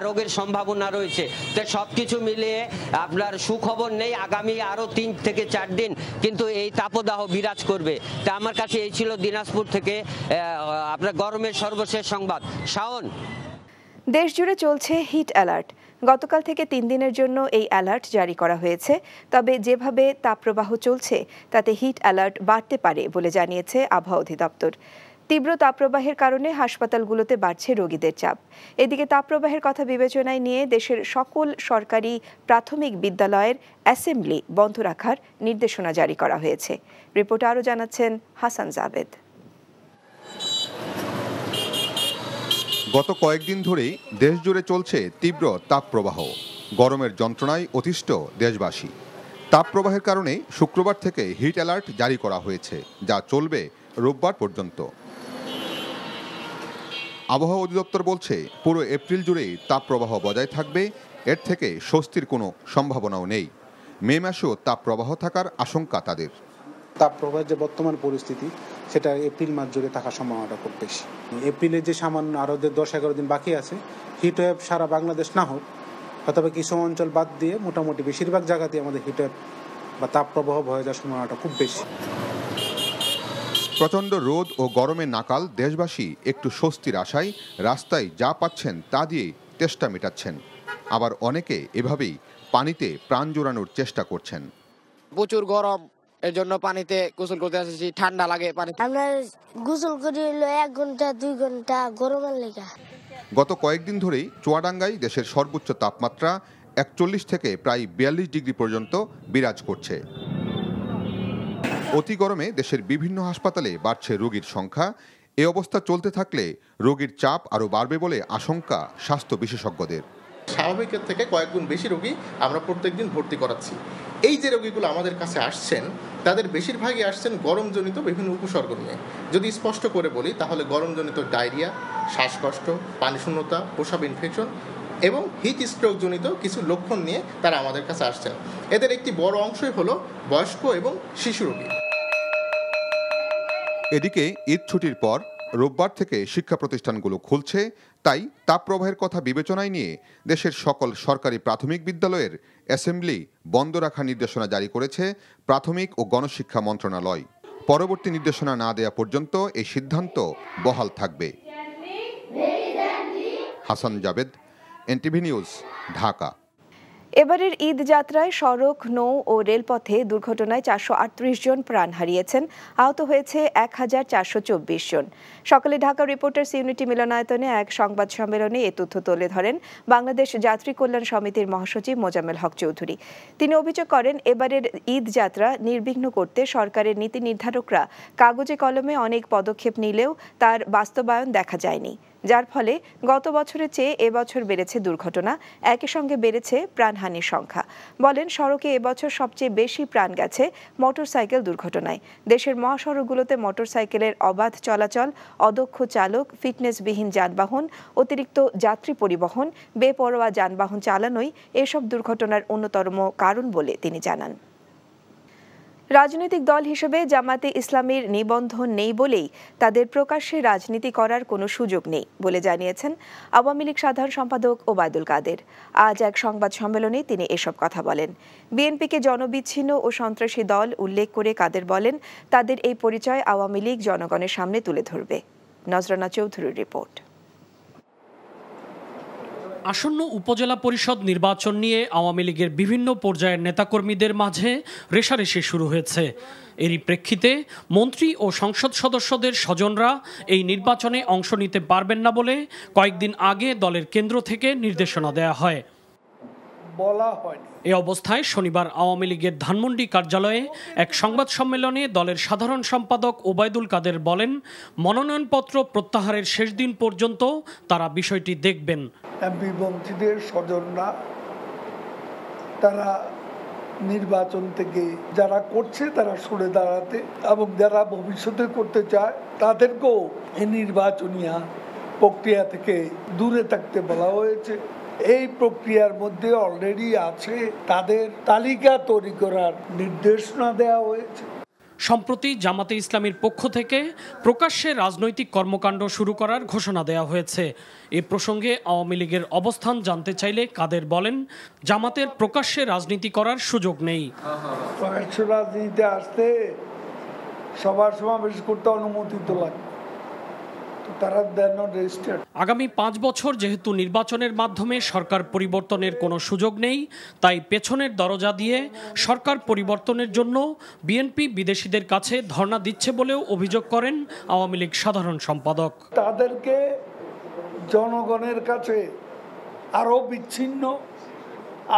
রোগের সম্ভাবনা রয়েছে। তো সব কিছু মিলিয়ে আপনার সুখবর নেই, আগামী আরও 3 থেকে 4 দিন কিন্তু এই তাপদাহ বিরাজ করবে। তা আমার কাছে এই ছিল দিনাজপুর থেকে আপনার গরমের সর্বশেষ সংবাদ। শাওন, দেশ জুড়ে চলছে হিট অ্যালার্ট। গতকাল থেকে 3 দিনের জন্য এই অ্যালার্ট জারি করা হয়েছে। তবে যেভাবে তাপপ্রবাহ চলছে তাতে হিট অ্যালার্ট বাড়তে পারে বলে জানিয়েছে আবহাওয়া অধিদপ্তর। তীব্র তাপপ্রবাহের কারণে হাসপাতালগুলোতে বাড়ছে রোগীদের চাপ। এদিকে তাপপ্রবাহের কথা বিবেচনায় নিয়ে দেশের সকল সরকারি প্রাথমিক বিদ্যালয়ের অ্যাসেম্বলি বন্ধ রাখার নির্দেশনা জারি করা হয়েছে। রিপোর্টে আরও জানাচ্ছেন হাসান জাভেদ। গত কয়েকদিন ধরেই দেশ জুড়ে চলছে তীব্র তাপপ্রবাহ। গরমের যন্ত্রণায় অতিষ্ঠ দেশবাসী। তাপপ্রবাহের কারণে শুক্রবার থেকে হিট অ্যালার্ট জারি করা হয়েছে, যা চলবে রোববার পর্যন্ত। আবহাওয়া অধিদপ্তর বলছে পুরো এপ্রিল জুড়েই তাপপ্রবাহ বজায় থাকবে, এর থেকে স্বস্তির কোনো সম্ভাবনাও নেই। মে মাসেও তাপপ্রবাহ থাকার আশঙ্কা তাদের। তাপপ্রবাহের যে বর্তমান পরিস্থিতি সেটা এপ্রিল মাস জুড়ে থাকার সম্ভাবনাটা খুব বেশি। এপ্রিলে যে সামান্য আরও 10-11 দিন বাকি আছে, হিটওয়েভ সারা বাংলাদেশ না হোক, অথবা কিছু অঞ্চল বাদ দিয়ে মোটামুটি বেশিরভাগ জায়গাতেই আমাদের হিটওয়েভ বা তাপপ্রবাহ হয়ে যাওয়ার সম্ভাবনাটা খুব বেশি। প্রচণ্ড রোদ ও গরমে নাকাল দেশবাসী একটু স্বস্তির আশায় রাস্তায় যা পাচ্ছেন তা দিয়েই তেষ্টা মেটাচ্ছেন। আবার অনেকে এভাবেই পানিতে প্রাণ জোড়ানোর চেষ্টা করছেন। প্রচুর গরম, এর জন্য পানিতে গোসল করতে আসছি, ঠান্ডা লাগে পানি। আমরা গোসল করি 1 ঘন্টা 2 ঘন্টা গরমের লেগে। গত কয়েকদিন ধরেই চুয়াডাঙ্গায় দেশের সর্বোচ্চ তাপমাত্রা 41 থেকে প্রায় 42 ডিগ্রি পর্যন্ত বিরাজ করছে। অতি গরমে দেশের বিভিন্ন হাসপাতালে বাড়ছে রোগীর সংখ্যা। এই অবস্থা চলতে থাকলে রোগীর চাপ আরও বাড়বে বলে আশঙ্কা স্বাস্থ্য বিশেষজ্ঞদের। স্বাভাবিকের থেকে কয়েক গুণ বেশি রোগী আমরা প্রত্যেকদিন ভর্তি করাচ্ছি। এই যে রোগীগুলো আমাদের কাছে আসছেন, তাদের বেশিরভাগই আসছেন গরমজনিত বিভিন্ন উপসর্গ নিয়ে। যদি স্পষ্ট করে বলি তাহলে গরমজনিত ডায়রিয়া, শ্বাসকষ্ট, পানিশূন্যতা, প্রস্রাব ইনফেকশন এবং হিট স্ট্রোক জনিত কিছু লক্ষণ নিয়ে তারা আমাদের কাছে আসছেন। এদের একটি বড় অংশই হলো বয়স্ক এবং শিশু রোগী। এদিকে ঈদ ছুটির পর রোববার থেকে শিক্ষা প্রতিষ্ঠানগুলো খুলছে, তাই তাপপ্রবাহের কথা বিবেচনায় নিয়ে দেশের সকল সরকারি প্রাথমিক বিদ্যালয়ের অ্যাসেম্বলি বন্ধ রাখার নির্দেশনা জারি করেছে প্রাথমিক ও গণশিক্ষা মন্ত্রণালয়। পরবর্তী নির্দেশনা না দেয়া পর্যন্ত এই সিদ্ধান্ত বহাল থাকবে। Hasan Javed, NTV news, Dhaka. এবারের ঈদ যাত্রায় সড়ক, নৌ ও রেলপথে দুর্ঘটনায় 438 জন প্রাণ হারিয়েছেন, আহত হয়েছে 1424 জন। সকালে ঢাকা রিপোর্টার্স ইউনিটি মিলনায়তনে এক সংবাদ সম্মেলনে এ তথ্য তুলে ধরেন বাংলাদেশ যাত্রী কল্যাণ সমিতির মহাসচিব মোজাম্মেল হক চৌধুরী। তিনি অভিযোগ করেন, এবারের ঈদ যাত্রা নির্বিঘ্ন করতে সরকারের নীতি নির্ধারকরা কাগজে কলমে অনেক পদক্ষেপ নিলেও তার বাস্তবায়ন দেখা যায়নি। যার ফলে গত বছরের চেয়ে এবছর বেড়েছে দুর্ঘটনা, একই সঙ্গে বেড়েছে প্রাণহানির সংখ্যা। বলেন, সড়কে এবছর সবচেয়ে বেশি প্রাণ গেছে মোটরসাইকেল দুর্ঘটনায়। দেশের মহাসড়কগুলোতে মোটরসাইকেলের অবাধ চলাচল, অদক্ষ চালক, ফিটনেসবিহীন যানবাহন, অতিরিক্ত যাত্রী পরিবহন, বেপরোয়া যানবাহন চালানোই এসব দুর্ঘটনার অন্যতম কারণ বলে তিনি জানান। রাজনৈতিক দল হিসেবে জামাতে ইসলামীর নিবন্ধন নেই বলেই তাদের প্রকাশ্যে রাজনীতি করার কোনো সুযোগ নেই বলে জানিয়েছেন আওয়ামী লীগ সাধারণ সম্পাদক ওবায়দুল কাদের। আজ এক সংবাদ সম্মেলনে তিনি এসব কথা বলেন। বিএনপিকে জনবিচ্ছিন্ন ও সন্ত্রাসী দল উল্লেখ করে কাদের বলেন, তাদের এই পরিচয় আওয়ামী লীগ জনগণের সামনে তুলে ধরবে। নজরানা চৌধুরীর রিপোর্ট। আসন্ন উপজেলা পরিষদ নির্বাচন নিয়ে আওয়ামী লীগের বিভিন্ন পর্যায়ের নেতাকর্মীদের মাঝে রেষারেষি শুরু হয়েছে। এরই প্রেক্ষিতে মন্ত্রী ও সংসদ সদস্যদের স্বজনরা এই নির্বাচনে অংশ নিতে পারবেন না বলে কয়েকদিন আগে দলের কেন্দ্র থেকে নির্দেশনা দেওয়া হয়। এ অবস্থায় শনিবার আওয়ামী লীগের ধানমন্ডি কার্যালয়ে এক সংবাদ সম্মেলনে দলের সাধারণ সম্পাদক ওবায়দুল কাদের বলেন, মনোনয়নপত্র প্রত্যাহারের শেষ দিন পর্যন্ত তারা বিষয়টি দেখবেন। এমপি মন্ত্রীদের স্বজনরা তারা নির্বাচন থেকে যারা করছে তারা সরে দাঁড়াতে এবং যারা ভবিষ্যতে করতে চায় তাদেরকেও এই নির্বাচনীয় প্রক্রিয়া থেকে দূরে থাকতে বলা হয়েছে। এই প্রক্রিয়ার মধ্যে অলরেডি আছে, তাদের তালিকা তৈরি করার নির্দেশনা দেওয়া হয়েছে। সম্প্রতি জামাতে ইসলামীর পক্ষ থেকে প্রকাশ্যে রাজনৈতিক কর্মকাণ্ড শুরু করার ঘোষণা দেওয়া হয়েছে। এ প্রসঙ্গে আওয়ামী লীগের অবস্থান জানতে চাইলে কাদের বলেন, জামাতের প্রকাশ্যে রাজনীতি করার সুযোগ নেই। প্রকাশ্য রাজনীতিতে আসতে সবার সমাবেশ করতে অনুমতি তো লাগবে। আগামী 5 বছর যেহেতু নির্বাচনের মাধ্যমে সরকার পরিবর্তনের কোনো সুযোগ নেই, তাই পেছনের দরজা দিয়ে সরকার পরিবর্তনের জন্য বিএনপি বিদেশিদের কাছে ধর্ণা দিচ্ছে বলেও অভিযোগ করেন আওয়ামী লীগ সাধারণ সম্পাদক। তাদেরকে জনগণের কাছে আরো বিচ্ছিন্ন,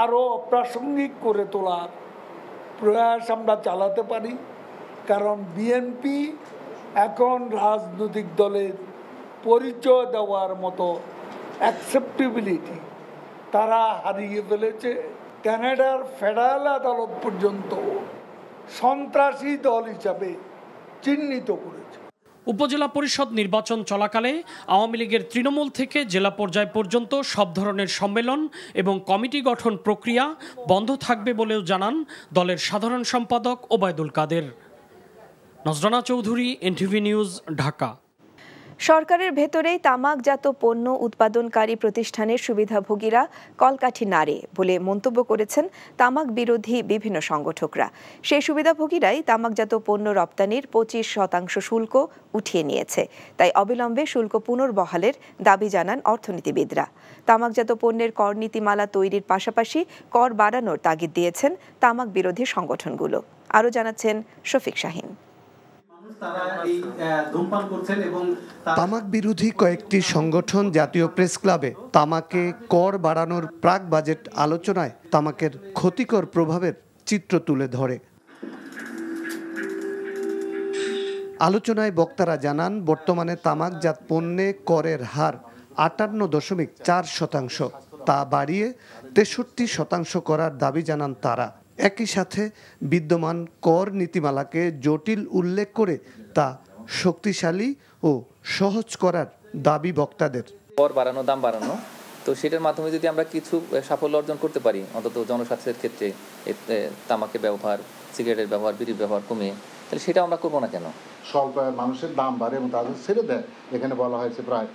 আরো অপ্রাসঙ্গিক করে তোলার প্রয়াস আমরা চালাতে পারি, কারণ বিএনপি এখন রাজনৈতিক দলের পরিচয় দেওয়ার মতো অ্যাকসেপ্টেবিলিটি তারা হারিয়ে ফেলেছে। কানাডার ফেডারেল আদালত পর্যন্ত সন্ত্রাসী দল হিসাবে চিহ্নিত করেছে। উপজেলা পরিষদ নির্বাচন চলাকালে আওয়ামী লীগের তৃণমূল থেকে জেলা পর্যায় পর্যন্ত সব ধরনের সম্মেলন এবং কমিটি গঠন প্রক্রিয়া বন্ধ থাকবে বলেও জানান দলের সাধারণ সম্পাদক ওবায়দুল কাদের। নজরানা Chowdhury, NTV news, Dhaka. সরকারের ভেতরেই তামাকজাত পণ্য উৎপাদনকারী প্রতিষ্ঠানের সুবিধাভোগীরা কলকাঠি নাড়ে বলে মন্তব্য করেছেন তামাক বিরোধী বিভিন্ন সংগঠকরা। সেই সুবিধাভোগীরাই তামাকজাত পণ্য রপ্তানির 25% শুল্ক উঠিয়ে নিয়েছে। তাই অবিলম্বে শুল্ক পুনর্বহালের দাবি জানান অর্থনীতিবিদরা। তামাকজাত পণ্যের কর নীতিমালা তৈরির পাশাপাশি কর বাড়ানোর তাগিদ দিয়েছেন তামাক বিরোধী সংগঠনগুলো। আরও জানাচ্ছেন শফিক শাহিন। তামাক বিরোধী কয়েকটি সংগঠন জাতীয় প্রেস ক্লাবে তামাকে কর বাড়ানোর প্রাক বাজেট আলোচনায় তামাকের ক্ষতিকর প্রভাবের চিত্র তুলে ধরে। আলোচনায় বক্তারা জানান, বর্তমানে তামাকজাত পণ্যে করের হার 58.4%, তা বাড়িয়ে 63% করার দাবি জানান তারা। একই সাথে বিদ্যমান কর নীতিমালাকে জটিল উল্লেখ করে তা শক্তিশালী ও সহজ করার দাবি বক্তাদের। কর বাড়ানো, দাম বাড়ানো, তো সেটার মাধ্যমে যদি আমরা কিছু সাফল্য অর্জন করতে পারি, অন্তত জনস্বাস্থ্যের ক্ষেত্রে তামাকের ব্যবহার, সিগারেটের ব্যবহার, বিড়ির ব্যবহার কমিয়ে, তাহলে সেটা আমরা করবো না কেন? স্বল্প মানুষের দাম বাড়ে এবং তাদের ছেড়ে দেয়। এখানে বলা হয়েছে প্রায়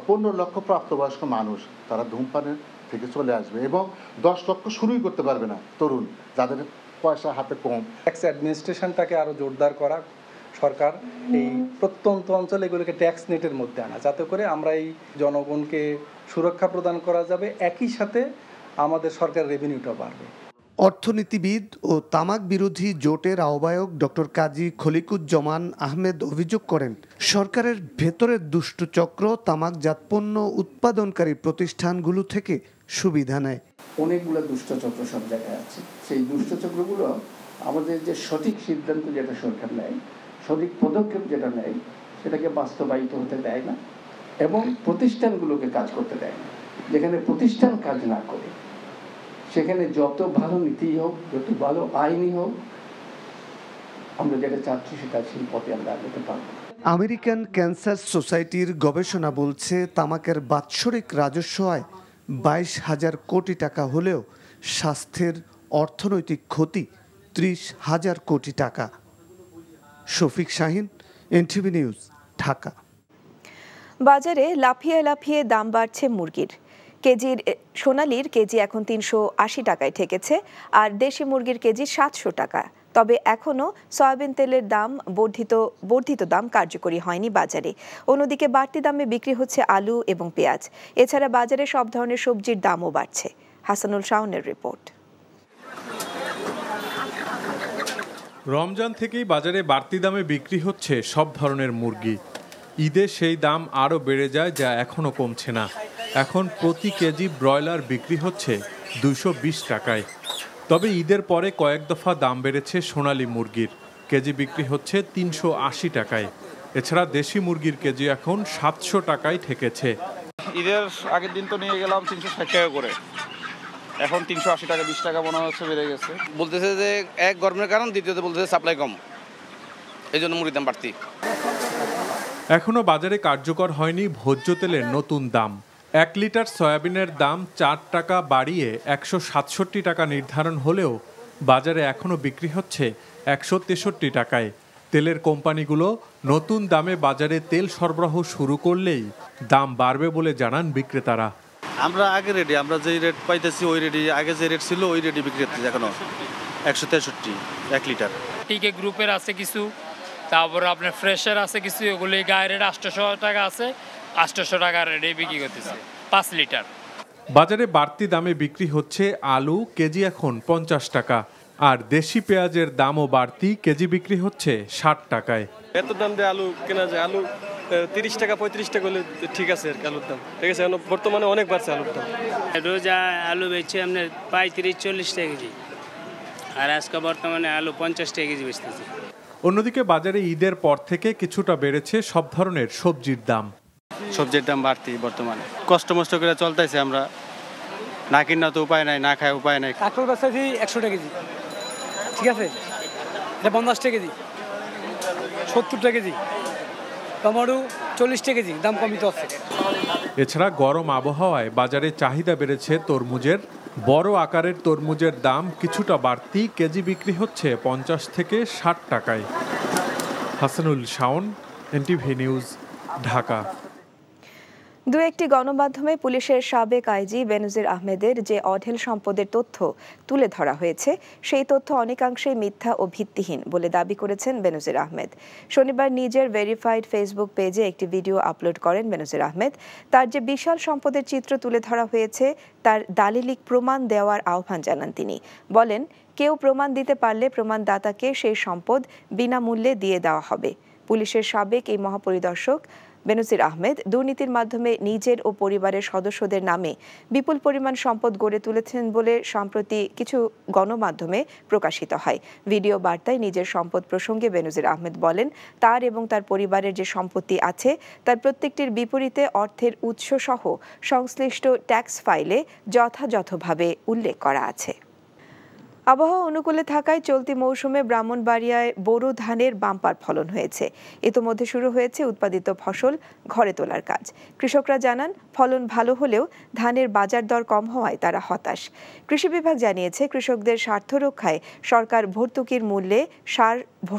15 লক্ষ প্রাপ্তবয়স্ক মানুষ তারা ধূমপানের থেকে চলে আসবে এবং 10 লক্ষ শুরুই করতে পারবে না তরুণ, যাদের পয়সা হাতে কম। ট্যাক্স অ্যাডমিনিস্ট্রেশনটাকে আরও জোরদার করা, সরকার এই প্রত্যন্ত অঞ্চলে এগুলোকে ট্যাক্স নেটের মধ্যে আনা, যাতে করে আমরা এই জনগণকে সুরক্ষা প্রদান করা যাবে, একই সাথে আমাদের সরকার রেভিনিউটা বাড়বে। অর্থনীতিবিদ ও তামাক বিরোধী জোটের আহ্বায়ক ডক্টর কাজী খলিকুজ্জামান আহমেদ অভিযোগ করেন, সরকারের ভেতরের দুষ্টচক্র তামাকজাত পণ্য উৎপাদনকারী প্রতিষ্ঠানগুলো থেকে সুবিধা নেয়। অনেকগুলো দুষ্টচক্র সব জায়গায় আছে। সেই দুষ্টচক্রগুলো আমাদের যে সঠিক সিদ্ধান্ত যেটা সরকার নেয়, সঠিক পদক্ষেপ যেটা নেয়, সেটাকে বাস্তবায়িত হতে দেয় না এবং প্রতিষ্ঠানগুলোকে কাজ করতে দেয় না। যেখানে প্রতিষ্ঠান কাজ না করে সেখানে যত ভালো নীতি হোক, যত ভালো আইনই হোক, আমরা যেটা চাচ্ছি সেটা সেই পথে আমরা আগাতে পারবো। আমেরিকান ক্যান্সার সোসাইটির গবেষণা বলছে তামাকের বাৎসরিক রাজস্ব আয় 22,000 কোটি টাকা হলেও স্বাস্থ্যের অর্থনৈতিক ক্ষতি 30,000 কোটি টাকা। Shafiq Shahin, NTV news, Dhaka. বাজারে লাফিয়ে লাফিয়ে দাম বাড়ছে মুরগির। সোনালীর কেজি এখন 380 টাকায় ঠেকেছে, আর দেশি মুরগির কেজি 700 টাকা। তবে এখনও সয়াবিন তেলের দাম বর্ধিত দাম কার্যকরী হয়নি বাজারে। অন্যদিকে বাড়তি দামে বিক্রি হচ্ছে আলু এবং পেঁয়াজ। এছাড়া বাজারে সব ধরনের সবজির দামও বাড়ছে। হাসানুল শাওনের রিপোর্ট। রমজান থেকেই বাজারে বাড়তি দামে বিক্রি হচ্ছে সব ধরনের মুরগি। ঈদে সেই দাম আরও বেড়ে যায়, যা এখনও কমছে না। এখন প্রতি কেজি ব্রয়লার বিক্রি হচ্ছে 220 টাকায়। তবে ঈদের পরে কয়েক দফা দাম বেড়েছে সোনালী মুরগির। কেজি বিক্রি হচ্ছে 380 টাকায়। এছাড়া দেশি মুরগির কেজি এখন 700 টাকায় ঠেকেছে। ঈদের আগের দিন তো নিয়ে গেলাম 360 টাকা করে, এখন 380 টাকা 20 টাকা মনে হচ্ছে বেড়ে গেছে। বলতেছে যে এক গরমের কারণ, দ্বিতীয়ত বলতেছে সাপ্লাই কম, এই জন্য মুরগির দাম বাড়তি। এখনও বাজারে কার্যকর হয়নি ভোজ্য তেলের নতুন দাম। 1 লিটার সয়াবিনের দাম 4 টাকা বাড়িয়ে 167 টাকা নির্ধারণ হলেও বাজারে এখনও বিক্রি হচ্ছে 163 টাকায়। তেলের কোম্পানিগুলো নতুন দামে বাজারে তেল সরবরাহ শুরু করলেই দাম বাড়বে বলে জানান বিক্রেতারা। আমরা আগে রেডি, আমরা যে রেট পাইতেছি ওই রেডি, আগে যে রেট ছিল ওই রেডি বিক্রি হচ্ছে এখনো 163 1 লিটার। টিকে গ্রুপের আছে কিছু, তারপর আপনার ফ্রেশের আছে কিছু, ওগুলি গায়ে রেট 800 টাকা আছে, 800 টাকা রেটে বিক্রি করতেছে 5 লিটার। বাজারে বাড়তি দামে বিক্রি হচ্ছে আলু, কেজি এখন 50 টাকা। আর দেশি পেঁয়াজের দামও বাড়তি, কেজি বিক্রি হচ্ছে 60 টাকায়। এত দাম দিয়ে আলু কেনা যায়, আলু 30 টাকা 35 টাকা হলে ঠিক আছে আর কি আলুর দাম, ঠিক আছে। বর্তমানে অনেক বাড়ছে আলুর দাম। রোজা আলু বেচছে আপনার 35-40 টাকা কেজি, আর আজকে বর্তমানে আলু 50 টাকা কেজি বেচতেছে। অন্যদিকে বাজারে ঈদের পর থেকে কিছুটা বেড়েছে সব ধরনের সবজির দাম। সবজির দাম বাড়তি বর্তমানে, কষ্ট মষ্ট করে চলতেছে। আমরা না কিনা তো উপায় নাই, না খায় উপায় নাই। কাঁকরোল বেচতেছি 100 টাকা কেজি, ঠিক আছে, এটা 50 টাকা কেজি, 70 টাকা কেজি। টমেটো 40 টাকা কেজি, দাম কমই তো আছে। এছাড়া গরম আবহাওয়ায় বাজারে চাহিদা বেড়েছে তরমুজের। বড় আকারের তরমুজের দাম কিছুটা বাড়তি, কেজি বিক্রি হচ্ছে 50 থেকে 60 টাকায়। Hasanul Shaon, NTV news, Dhaka. দু একটি গণমাধ্যমে পুলিশের সাবেক আইজি বেনজির আহমেদের যে অঢেল সম্পদের তথ্য তুলে ধরা হয়েছে, সেই তথ্য অনেকাংশেই মিথ্যা ও ভিত্তিহীন বলে দাবি করেছেন বেনজির আহমেদ। শনিবার নিজের ভেরিফাইড ফেসবুক পেজে একটি ভিডিও আপলোড করেন বেনজির আহমেদ। তার যে বিশাল সম্পদের চিত্র তুলে ধরা হয়েছে, তার দালিলিক প্রমাণ দেওয়ার আহ্বান জানান তিনি। বলেন, কেউ প্রমাণ দিতে পারলে প্রমাণদাতাকে সেই সম্পদ বিনামূল্যে দিয়ে দেওয়া হবে। পুলিশের সাবেক এই মহাপরিদর্শক বেনজির আহমেদ দুর্নীতির মাধ্যমে নিজের ও পরিবারের সদস্যদের নামে বিপুল পরিমাণ সম্পদ গড়ে তুলেছেন বলে সম্প্রতি কিছু গণমাধ্যমে প্রকাশিত হয়। ভিডিও বার্তায় নিজের সম্পদ প্রসঙ্গে বেনজির আহমেদ বলেন, তার এবং তার পরিবারের যে সম্পত্তি আছে তার প্রত্যেকটির বিপরীতে অর্থের উৎস সহ সংশ্লিষ্ট ট্যাক্স ফাইলে যথাযথভাবে উল্লেখ করা আছে। আবহাওয়া অনুকূলে থাকায় চলতি মৌসুমে ব্রাহ্মণবাড়িয়ায় বোরো ধানের বাম্পার ফলন হয়েছে। ইতোমধ্যে শুরু হয়েছে উৎপাদিত ফসল ঘরে তোলার কাজ। কৃষকরা জানান, ফলন ভালো হলেও ধানের বাজার দর কম হওয়ায় তারা হতাশ। কৃষি বিভাগ জানিয়েছে, কৃষকদের স্বার্থ রক্ষায় সরকার ভর্তুকির মূল্যে সার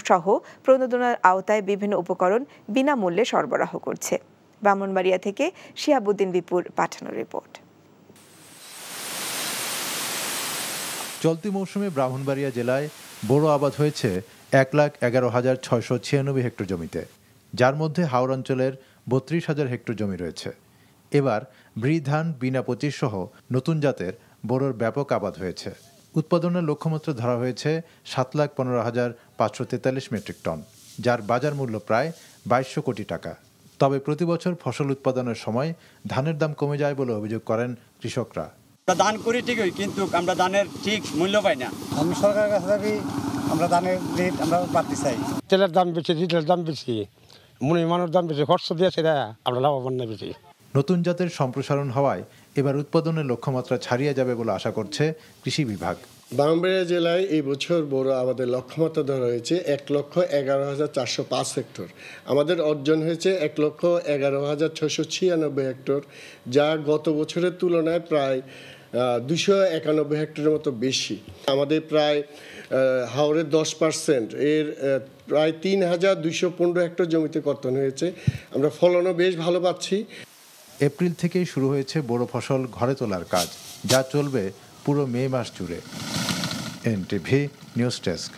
সহ প্রণোদনার আওতায় বিভিন্ন উপকরণ বিনামূল্যে সরবরাহ করছে। ব্রাহ্মণবাড়িয়া থেকে শিহাবুদ্দিন বিপুর পাঠানো রিপোর্ট। চলতি মৌসুমে ব্রাহ্মণবাড়িয়া জেলায় বোরো আবাদ হয়েছে 1,11,696 হেক্টর জমিতে, যার মধ্যে হাওড় অঞ্চলের 32,000 হেক্টর জমি রয়েছে। এবার ব্রি ধান, বিনা 25 সহ নতুন জাতের বোরোর ব্যাপক আবাদ হয়েছে। উৎপাদনের লক্ষ্যমাত্রা ধরা হয়েছে 7,15,543 মেট্রিক টন, যার বাজার মূল্য প্রায় 2200 কোটি টাকা। তবে প্রতি বছর ফসল উৎপাদনের সময় ধানের দাম কমে যায় বলে অভিযোগ করেন কৃষকরা। ধান করি ঠিকই, কিন্তু আমরা ধানের ঠিক মূল্য পাই না। আমি সরকারের কাছে দাবি, আমরা ধানের রেট আমরা বাড়তে চাই। তেলের দাম বেশি, ডিজেলের দাম বেশি, মানুষ দাম বেশি খরচ দিয়ে সেটা আমরা লাভবান না বেশি। নতুন জাতের সম্প্রসারণ হওয়ায় এবার উৎপাদনের লক্ষ্যমাত্রা ছাড়িয়ে যাবে বলে আশা করছে কৃষি বিভাগ। ব্রাহ্মণবাড়িয়া জেলায় এই বছর বড় আমাদের লক্ষ্যমাত্রা ধরা হয়েছে 1,11,405 হেক্টর। আমাদের অর্জন হয়েছে 1,11,696 হেক্টর, যা গত বছরের তুলনায় প্রায় 291 হেক্টরের মতো বেশি। আমাদের প্রায় হাওরের 10%, এর প্রায় 3,215 হেক্টর জমিতে কর্তন হয়েছে। আমরা ফলনও বেশ ভালো পাচ্ছি। এপ্রিল থেকেই শুরু হয়েছে বড় ফসল ঘরে তোলার কাজ, যা চলবে পুরো মে মাস জুড়ে। NTV news desk.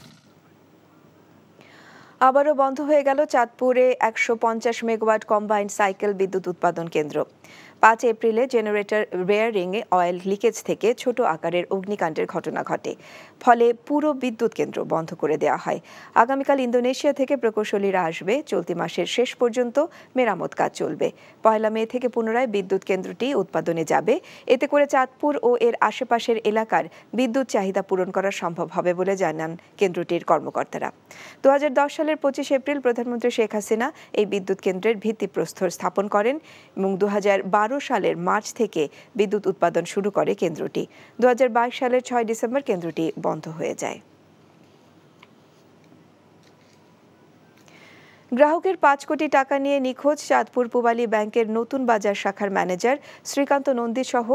আবারও বন্ধ হয়ে গেল চাঁদপুরে 150 মেগাওয়াট কম্বাইন্ড সাইকেল বিদ্যুৎ উৎপাদন কেন্দ্র। 5 এপ্রিলে জেনারেটর বেয়ারিংয়ে অয়েল লিকেজ থেকে ছোট আকারের অগ্নিকাণ্ডের ঘটনা ঘটে, ফলে পুরো বিদ্যুৎ কেন্দ্র বন্ধ করে দেওয়া হয়। আগামীকাল ইন্দোনেশিয়া থেকে প্রকৌশলীরা আসবে। চলতি মাসের শেষ পর্যন্ত মেরামত কাজ চলবে। 1 মে থেকে পুনরায় বিদ্যুৎ কেন্দ্রটি উৎপাদনে যাবে। এতে করে চাঁদপুর ও এর আশেপাশের এলাকার বিদ্যুৎ চাহিদা পূরণ করা সম্ভব হবে বলে জানান কেন্দ্রটির কর্মকর্তারা। 2010 সালের 25 এপ্রিল প্রধানমন্ত্রী শেখ হাসিনা এই বিদ্যুৎ কেন্দ্রের ভিত্তিপ্রস্তর স্থাপন করেন এবং 2012 সালের মার্চ থেকে বিদ্যুৎ উৎপাদন শুরু করে কেন্দ্রটি। 2022 সালের 6 ডিসেম্বর কেন্দ্রটি বন্ধ হয়ে যায়। গ্রাহকের 5 কোটি টাকা নিয়ে নিখোঁজ চাঁদপুর পূবালী ব্যাংকের নতুন বাজার শাখার ম্যানেজার শ্রীকান্ত নন্দী সহ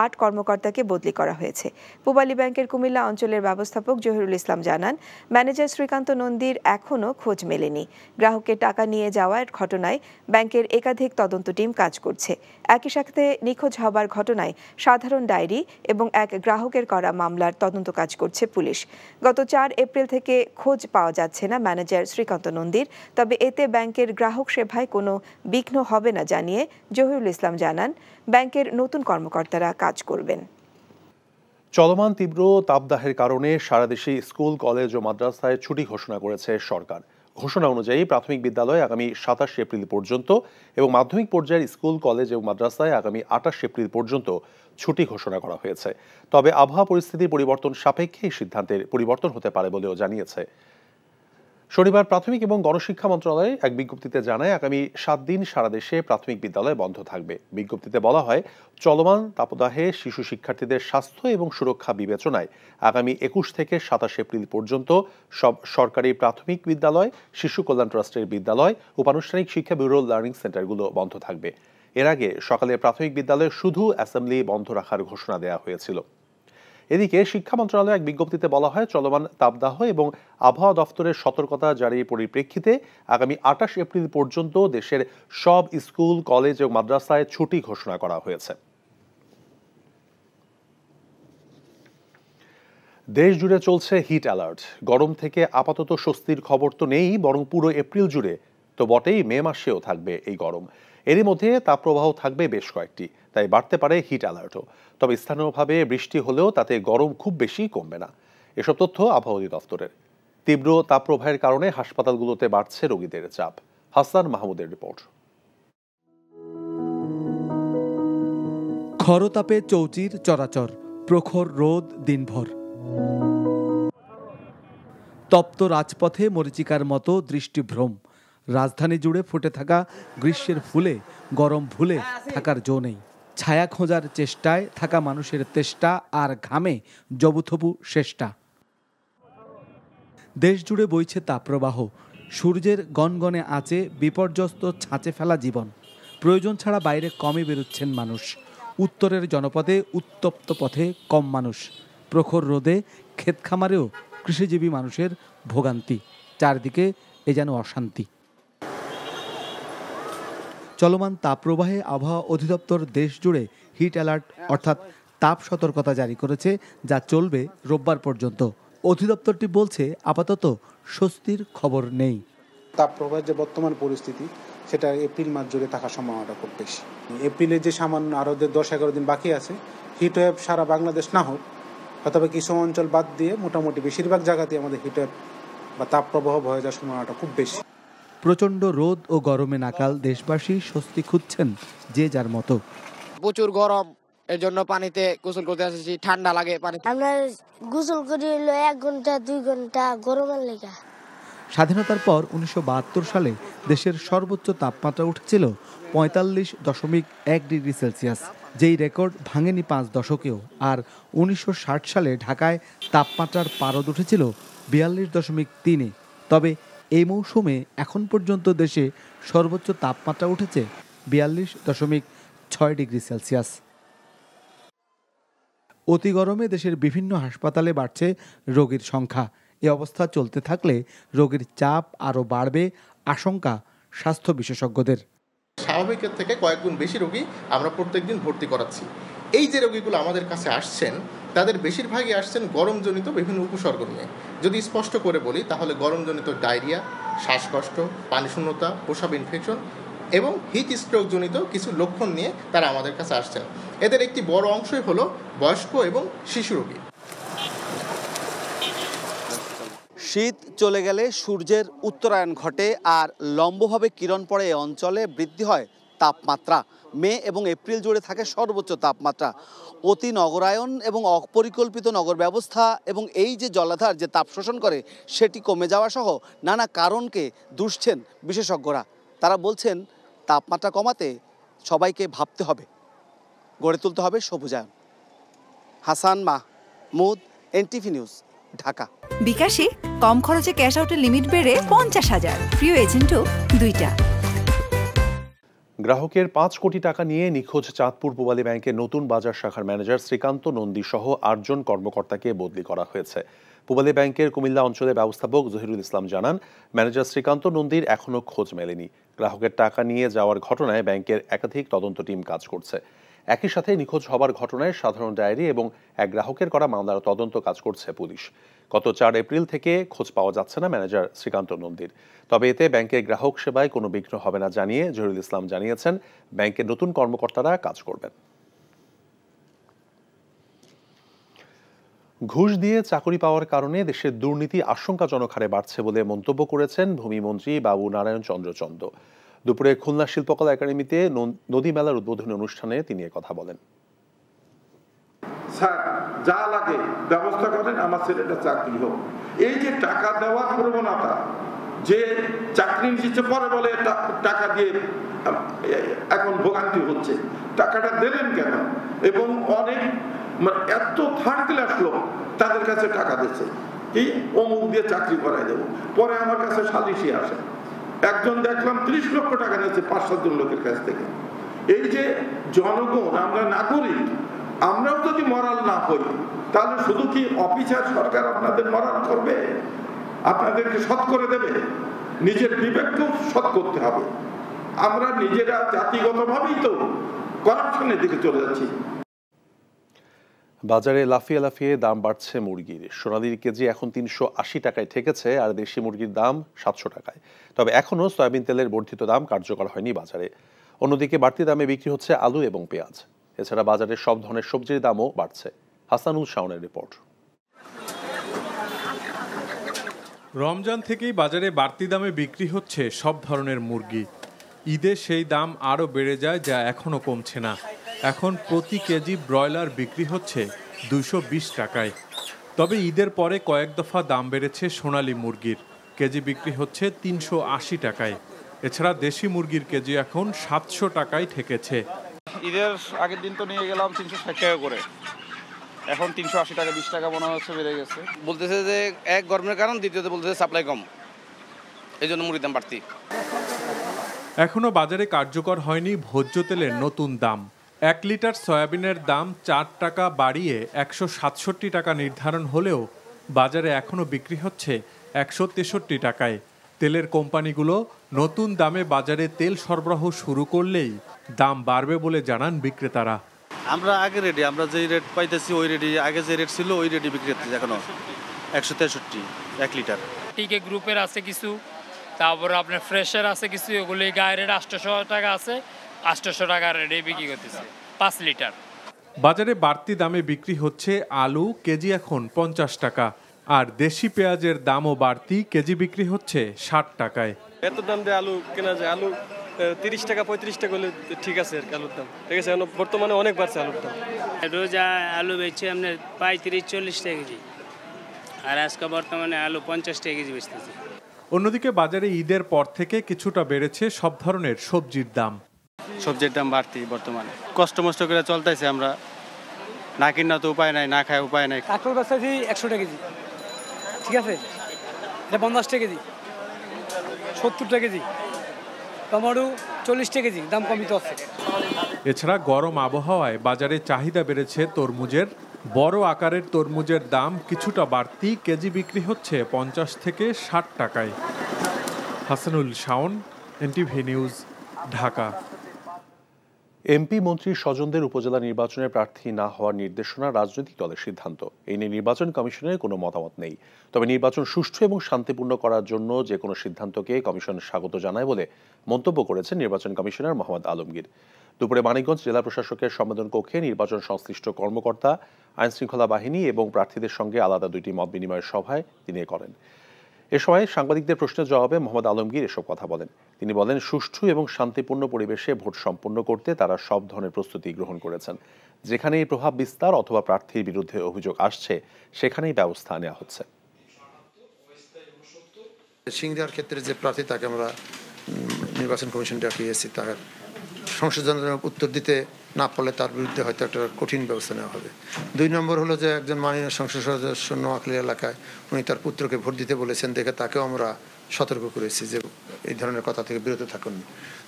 8 কর্মকর্তাকে বদলি করা হয়েছে। পূবালী ব্যাংকের কুমিল্লা অঞ্চলের ব্যবস্থাপক জহিরুল ইসলাম জানান, ম্যানেজার শ্রীকান্ত নন্দীর এখনও খোঁজ মেলেনি। গ্রাহকের টাকা নিয়ে যাওয়ার ঘটনায় ব্যাংকের একাধিক তদন্ত টিম কাজ করছে। একই সাথে নিখোঁজ হবার ঘটনায় সাধারণ ডায়েরি এবং এক গ্রাহকের করা মামলার তদন্ত কাজ করছে পুলিশ। গত 4 এপ্রিল থেকে খোঁজ পাওয়া যাচ্ছে না ম্যানেজার শ্রীকান্ত নন্দীর, তবে এতে ব্যাংকের গ্রাহক সেবায় কোনো বিঘ্ন হবে না জানিয়ে জহিরুল ইসলাম জানান, ব্যাংকের নতুন কর্মকর্তারা কাজ করবেন। চলমান তীব্র তাপদাহের কারণে সারা দেশে স্কুল, কলেজ ও মাদ্রাসায় ছুটি ঘোষণা করেছে সরকার। ঘোষণা অনুযায়ী প্রাথমিক বিদ্যালয় আগামী 27 এপ্রিল পর্যন্ত এবং মাধ্যমিক পর্যায়ের স্কুল, কলেজ এবং মাদ্রাসায় আগামী 28 এপ্রিল পর্যন্ত ছুটি ঘোষণা করা হয়েছে। তবে আবহাওয়া পরিস্থিতির পরিবর্তন সাপেক্ষে এই সিদ্ধান্তের পরিবর্তন হতে পারে বলেও জানিয়েছে। শনিবার প্রাথমিক এবং গণশিক্ষা মন্ত্রণালয় এক বিজ্ঞপ্তিতে জানায়, আগামী 7 দিন সারা দেশে প্রাথমিক বিদ্যালয় বন্ধ থাকবে। বিজ্ঞপ্তিতে বলা হয়, চলমান তাপদাহে শিশু শিক্ষার্থীদের স্বাস্থ্য এবং সুরক্ষা বিবেচনায় আগামী 21 থেকে 27 এপ্রিল পর্যন্ত সব সরকারি প্রাথমিক বিদ্যালয়, শিশু কল্যাণ ট্রাস্টের বিদ্যালয়, উপানুষ্ঠানিক শিক্ষা ব্যুরো লার্নিং সেন্টারগুলো বন্ধ থাকবে। এর আগে সকালে প্রাথমিক বিদ্যালয়ে শুধু অ্যাসেম্বলি বন্ধ রাখার ঘোষণা দেওয়া হয়েছিল। এদিকে শিক্ষা মন্ত্রণালয় এক বিজ্ঞপ্তিতে বলা হয়, চলমান তাপদাহ এবং আবহাওয়া দফতরের সতর্কতা জারির পরিপ্রেক্ষিতে আগামী 28 এপ্রিল পর্যন্ত দেশের সব স্কুল, কলেজ এবং মাদ্রাসায় ছুটি ঘোষণা করা হয়েছে। দেশ জুড়ে চলছে হিট অ্যালার্ট। গরম থেকে আপাতত স্বস্তির খবর তো নেই, বরং পুরো এপ্রিল জুড়ে তো বটেই, মে মাসেও থাকবে এই গরম। এরই মধ্যে তাপপ্রবাহ থাকবে বেশ কয়েকটি, তাই বাড়তে পারে হিট অ্যালার্টও। তবে স্থানীয়ভাবে বৃষ্টি হলেও তাতে গরম খুব বেশি কমবে না। এসব তথ্য আবহাওয়া অধিদপ্তরের। তীব্র তাপপ্রবাহের কারণে হাসপাতালগুলোতে বাড়ছে রোগীদের চাপ। হাসান মাহমুদের রিপোর্ট। খরতাপে চৌচির চরাচর, প্রখর রোদ দিনভর। তপ্ত রাজপথে মরীচিকার মতো দৃষ্টিভ্রম। রাজধানী জুড়ে ফুটে থাকা গ্রীষ্মের ফুলে গরম ভুলে থাকার জো নেই। ছায়া খোঁজার চেষ্টায় থাকা মানুষের তেষ্টা আর ঘামে জবুথবু শেষ্টা। দেশ জুড়ে বইছে তাপপ্রবাহ। সূর্যের গনগনে আঁচে বিপর্যস্ত ছাঁচে ফেলা জীবন। প্রয়োজন ছাড়া বাইরে কমই বেরোচ্ছেন মানুষ। উত্তরের জনপদে উত্তপ্ত পথে কম মানুষ। প্রখর রোদে ক্ষেত খামারেও কৃষিজীবী মানুষের ভোগান্তি। চারদিকে এ যেন অশান্তি। চলমান তাপপ্রবাহে আবহাওয়া অধিদপ্তর দেশ জুড়ে হিট অ্যালার্ট অর্থাৎ তাপ সতর্কতা জারি করেছে, যা চলবে রোববার পর্যন্ত। অধিদপ্তরটি বলছে, আপাতত স্বস্তির খবর নেই। তাপপ্রবাহের যে বর্তমান পরিস্থিতি, সেটা এপ্রিল মাস জুড়ে থাকার সম্ভাবনাটা খুব বেশি। এপ্রিলে যে সামান্য আরও যে 10-11 দিন বাকি আছে, হিটওয়েভ সারা বাংলাদেশ না হোক, অথবা কিছু অঞ্চল বাদ দিয়ে মোটামুটি বেশিরভাগ জায়গাতেই আমাদের হিটওয়েভ বা তাপপ্রবাহ হয়ে যাওয়ার সম্ভাবনাটা খুব বেশি। প্রচণ্ড রোদ ও গরমে নাকাল দেশবাসী স্বস্তি খুঁজছেন যে যার মতো। প্রচুর গরম, এর জন্য পানিতে গোসল করতে আসছি, ঠান্ডা লাগে পানি। আমরা গোসল করি হলো 1 ঘন্টা 2 ঘন্টা গরমের লেগে। স্বাধীনতার পর ১৯৭২ সালে দেশের সর্বোচ্চ তাপমাত্রা উঠেছিল ৪৫.১ ডিগ্রি সেলসিয়াস, যেই রেকর্ড ভাঙেনি ৫ দশকেও। আর ১৯৬০ সালে ঢাকায় তাপমাত্রার পারদ উঠেছিল ৪২.৩-এ। তবে এই মৌসুমে এখন পর্যন্ত দেশে সর্বোচ্চ তাপমাত্রা উঠেছে ৪২.৬ ডিগ্রি সেলসিয়াস। অতি গরমে দেশের বিভিন্ন হাসপাতালে বাড়ছে রোগীর সংখ্যা। এ অবস্থা চলতে থাকলে রোগীর চাপ আরও বাড়বে, আশঙ্কা স্বাস্থ্য বিশেষজ্ঞদের। স্বাভাবিকের থেকে কয়েক গুণ বেশি রোগী আমরা প্রত্যেকদিন ভর্তি করাচ্ছি। এই যে রোগীগুলো আমাদের কাছে আসছেন, তাদের বেশিরভাগই আসছেন গরমজনিত বিভিন্ন উপসর্গ নিয়ে। যদি স্পষ্ট করে বলি তাহলে গরমজনিত ডায়রিয়া, শ্বাসকষ্ট, পানিশূন্যতা, প্রস্রাব ইনফেকশন এবং হিট স্ট্রোক জনিত কিছু লক্ষণ নিয়ে তারা আমাদের কাছে আসছেন। এদের একটি বড় অংশই হলো বয়স্ক এবং শিশু রোগী। শীত চলে গেলে সূর্যের উত্তরায়ণ ঘটে আর লম্বভাবে কিরণ পড়ে এ অঞ্চলে বৃদ্ধি হয় তাপমাত্রা। মে এবং এপ্রিল জুড়ে থাকে সর্বোচ্চ তাপমাত্রা। অতি নগরায়ন এবং অপরিকল্পিত নগর ব্যবস্থা এবং এই যে জলাধার যে তাপ শোষণ করে সেটি কমে যাওয়া সহ নানা কারণকে দুষছেন বিশেষজ্ঞরা। তারা বলছেন তাপমাত্রা কমাতে সবাইকে ভাবতে হবে, গড়ে তুলতে হবে সবুজায়ন। Hasan Mahmud, NTV news, Dhaka. বিকাশে কম খরচে ক্যাশ আউটের লিমিট বেড়ে ৫০,০০০, প্রিয় এজেন্টও ২টা। গ্রাহকের ৫ কোটি টাকা নিয়ে নিখোঁজ চাঁদপুর পূবালী ব্যাংকের নতুন বাজার শাখার ম্যানেজার শ্রীকান্ত নন্দী সহ ৮ জন কর্মকর্তাকে বদলি করা হয়েছে। পূবালী ব্যাংকের কুমিল্লা অঞ্চলের ব্যবস্থাপক জহিরুল ইসলাম জানান, ম্যানেজার শ্রীকান্ত নন্দীর এখনও খোঁজ মেলেনি। গ্রাহকের টাকা নিয়ে যাওয়ার ঘটনায় ব্যাংকের একাধিক তদন্ত টিম কাজ করছে। একই সাথে নিখোঁজ হবার ঘটনায় সাধারণ ডায়েরি এবং এক গ্রাহকের করা মামলার তদন্ত কাজ করছে পুলিশ। গত ৪ এপ্রিল থেকে খোঁজ পাওয়া যাচ্ছে না ম্যানেজার শ্রীকান্ত নন্দীর। তবে এতে ব্যাংকের গ্রাহক সেবায় কোনো বিঘ্ন হবে না জানিয়ে জহিরুল ইসলাম জানিয়েছেন, ব্যাংকের নতুন কর্মকর্তারা কাজ করবেন। ঘুষ দিয়ে চাকরি পাওয়ার কারণে দেশের দুর্নীতি আশঙ্কাজনক হারে বাড়ছে বলে মন্তব্য করেছেন ভূমিমন্ত্রী বাবু নারায়ণ চন্দ্র চন্দ। দুপুরে খুলনা শিল্পকলা একাডেমিতে নদী মেলার উদ্বোধনী অনুষ্ঠানে তিনি কথা বলেন। স্যার, যা লাগে ব্যবস্থা করেন, আমার ছেলেটা চাকরি হোক। এই যে টাকা দেওয়ার প্রবণতা, যে চাকরি নিচ্ছে পরে বলে টাকা দিয়ে এখন ভোগান্তি হচ্ছে, টাকাটা দিলেন কেন? এবং অনেক এত থার্ড ক্লাস লোক তাদের কাছে টাকা দিচ্ছে, কি অমুক দিয়ে চাকরি করাই দেবো, পরে আমার কাছে সালিশি আসে। একজন দেখলাম ৩০ লক্ষ টাকা নিয়েছে ৫-৭ জন লোকের কাছ থেকে। এই যে জনগণ, আমরা নাগরিক, আমরাও যদি মরাল না হই তাহলে শুধু কি অফিসার সরকার আপনাদের মরাল করবে? আপনাদেরকে সৎ করে দেবে? নিজের বিবেককেও সৎ করতে হবে। আমরা নিজেরা জাতিগতভাবেই তো করাপশনের দিকে চলে যাচ্ছি। বাজারে লাফিয়ে লাফিয়ে দাম বাড়ছে মুরগির। সোনালির কেজি এখন ৩৮০ টাকায় ঠেকেছে আর দেশি মুরগির দাম ৭০০ টাকায়। তবে এখনও সয়াবিন তেলের বর্ধিত দাম কার্যকর হয়নি বাজারে। অন্যদিকে বাড়তি দামে বিক্রি হচ্ছে আলু এবং পেঁয়াজ। এছাড়া বাজারে সব ধরনের সবজির দামও বাড়ছে। হাসানুল শাওনের রিপোর্ট। রমজান থেকেই বাজারে বাড়তি দামে বিক্রি হচ্ছে সব ধরনের মুরগি। ঈদে সেই দাম আরও বেড়ে যায়, যা এখনও কমছে না। এখন প্রতি কেজি ব্রয়লার বিক্রি হচ্ছে ২২০ টাকায়। তবে ঈদের পরে কয়েক দফা দাম বেড়েছে সোনালী মুরগির। কেজি বিক্রি হচ্ছে ৩৮০ টাকায়। এছাড়া দেশি মুরগির কেজি এখন ৭০০ টাকায় ঠেকেছে। ঈদের আগের দিন তো নিয়ে গেলাম ৩৬০ টাকা করে, এখন ৩৮০ টাকা ২০ টাকা মনে হচ্ছে বেড়ে গেছে। বলতেছে যে এক গরমের কারণ, দ্বিতীয়ত বলতেছে সাপ্লাই কম, এই জন্য মুরগির দাম বাড়তি। এখনও বাজারে কার্যকর হয়নি ভোজ্য তেলের নতুন দাম। ১ লিটার সয়াবিনের দাম ৪ টাকা বাড়িয়ে ১৬৭ টাকা নির্ধারণ হলেও বাজারে এখনও বিক্রি হচ্ছে ১৬৩ টাকায়। তেলের কোম্পানিগুলো নতুন দামে বাজারে তেল সরবরাহ শুরু করলেই দাম বাড়বে বলে জানান বিক্রেতারা। আমরা আগে রেডি, আমরা যেই রেট পাইতেছি ওই রেডি, আগে যে রেট ছিল ওই রেডি বিক্রি হচ্ছে এখনো ১৬৩ ১ লিটার। টিকে গ্রুপের আছে কিছু, তারপরে আপনার ফ্রেশের আছে কিছু, ওগুলি গায়ের রেট ৮০০ টাকা আছে, ৮০০ টাকার রেটে বিক্রি করতেছে ৫ লিটার। বাজারে বাড়তি দামে বিক্রি হচ্ছে আলু, কেজি এখন ৫০ টাকা। আর দেশি পেঁয়াজের দামও বাড়তি, কেজি বিক্রি হচ্ছে ৬০ টাকায়। এত দাম দিয়ে আলু কেনা যায়, আলু ৩০ টাকা ৩৫ টাকা হলে ঠিক আছে আর কি আলুর দাম, ঠিক আছে। এখন বর্তমানে অনেক বাড়ছে আলুর দাম। রোজা আলু বেচছে আপনার ৩৫-৪০ টাকা কেজি, আর আজকে বর্তমানে আলু ৫০ টাকা কেজি বেচতেছে। অন্যদিকে বাজারে ঈদের পর থেকে কিছুটা বেড়েছে সব ধরনের সবজির দাম। সবজির দাম বাড়তি বর্তমানে, কষ্ট মষ্ট করে চলতেছে, আমরা না কিনা তো উপায় নাই, না খায় উপায় নাই। কাঁকরোল বেচতেছি 100 টাকা কেজি, ঠিক আছে, এটা 50 টাকা কেজি, 70 টাকা কেজি, টমেটো 40 টাকা কেজি, দাম কমই তো আছে। এছাড়া গরম আবহাওয়ায় বাজারে চাহিদা বেড়েছে তরমুজের। বড় আকারের তরমুজের দাম কিছুটা বাড়তি, কেজি বিক্রি হচ্ছে 50 থেকে 60 টাকায়। Hasanul Shaon, NTV news, Dhaka. MP মন্ত্রী স্বজনদের উপজেলা নির্বাচনে প্রার্থী না হওয়ার নির্দেশনা রাজনৈতিক দলের সিদ্ধান্ত। এই নিয়ে নির্বাচন কমিশনের কোনো মতামত নেই। তবে নির্বাচন সুষ্ঠু এবং শান্তিপূর্ণ করার জন্য যে কোনো সিদ্ধান্তকে কমিশন স্বাগত জানায় বলে মন্তব্য করেছেন নির্বাচন কমিশনার মোহাম্মদ আলমগীর। দুপুরে মানিকগঞ্জ জেলা প্রশাসকের সম্মেলন কক্ষে নির্বাচন সংশ্লিষ্ট কর্মকর্তা, আইনশৃঙ্খলা বাহিনী এবং প্রার্থীদের সঙ্গে আলাদা দুইটি মত বিনিময় সভায় তিনি করেন। এ সময় সাংবাদিকদের প্রশ্নের জবাবে মোহাম্মদ আলমগীর এসব কথা বলেন। তিনি বলেন, সুষ্ঠু এবং শান্তিপূর্ণ পরিবেশে ভোট সম্পন্ন করতে তারা সব ধরনের প্রস্তুতি গ্রহণ করেছেন। যেখানে এই প্রভাব বিস্তার অথবা প্রার্থীর বিরুদ্ধে অভিযোগ আসছে সেখানেই ব্যবস্থা নেওয়া হচ্ছে। সিংড়ার ক্ষেত্রে যে প্রার্থী তাকে আমরা নির্বাচন কমিশন ডাকিয়েছি, তার সংশোধনের উত্তর দিতে না পারলে তার বিরুদ্ধে হয়তো একটা কঠিন ব্যবস্থা নেওয়া হবে। 2 নম্বর হলো যে একজন মাননীয় সংসদ সদস্য নোয়াখালী এলাকায় উনি তার পুত্রকে ভোট দিতে বলেছেন, দেখে তাকেও আমরা সতর্ক করেছি যে এই ধরনের কথা থেকে বিরত থাকুন।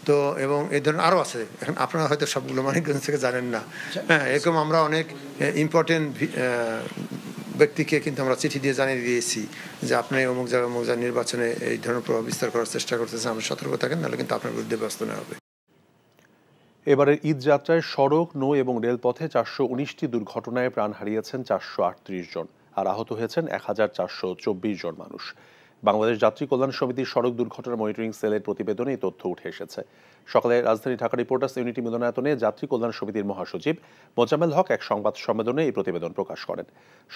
তো এবং এই ধরনের আরও আছে, এখন আপনারা হয়তো সবগুলো মানিকগঞ্জ থেকে জানেন না। হ্যাঁ, এরকম আমরা অনেক ইম্পর্টেন্ট ব্যক্তিকে কিন্তু আমরা চিঠি দিয়ে জানিয়ে দিয়েছি যে আপনি অমুক জায়গায় নির্বাচনে এই ধরনের প্রভাব বিস্তার করার চেষ্টা করতেছেন, আমরা সতর্ক থাকেন, নাহলে কিন্তু আপনার বিরুদ্ধে ব্যবস্থা নেওয়া হবে। এবারের ঈদ যাত্রায় সড়ক, নৌ এবং রেলপথে 419টি দুর্ঘটনায় প্রাণ হারিয়েছেন 438 জন, আর আহত হয়েছেন 1424 জন মানুষ। বাংলাদেশ যাত্রী কল্যাণ সমিতির সড়ক দুর্ঘটনা মনিটরিং সেলের প্রতিবেদনে এই তথ্য উঠে এসেছে। সকালে রাজধানী ঢাকা রিপোর্টার্স ইউনিটি মিলনায়তনে যাত্রী কল্যাণ সমিতির মহাসচিব মোজাম্মেল হক এক সংবাদ সম্মেলনে এই প্রতিবেদন প্রকাশ করেন।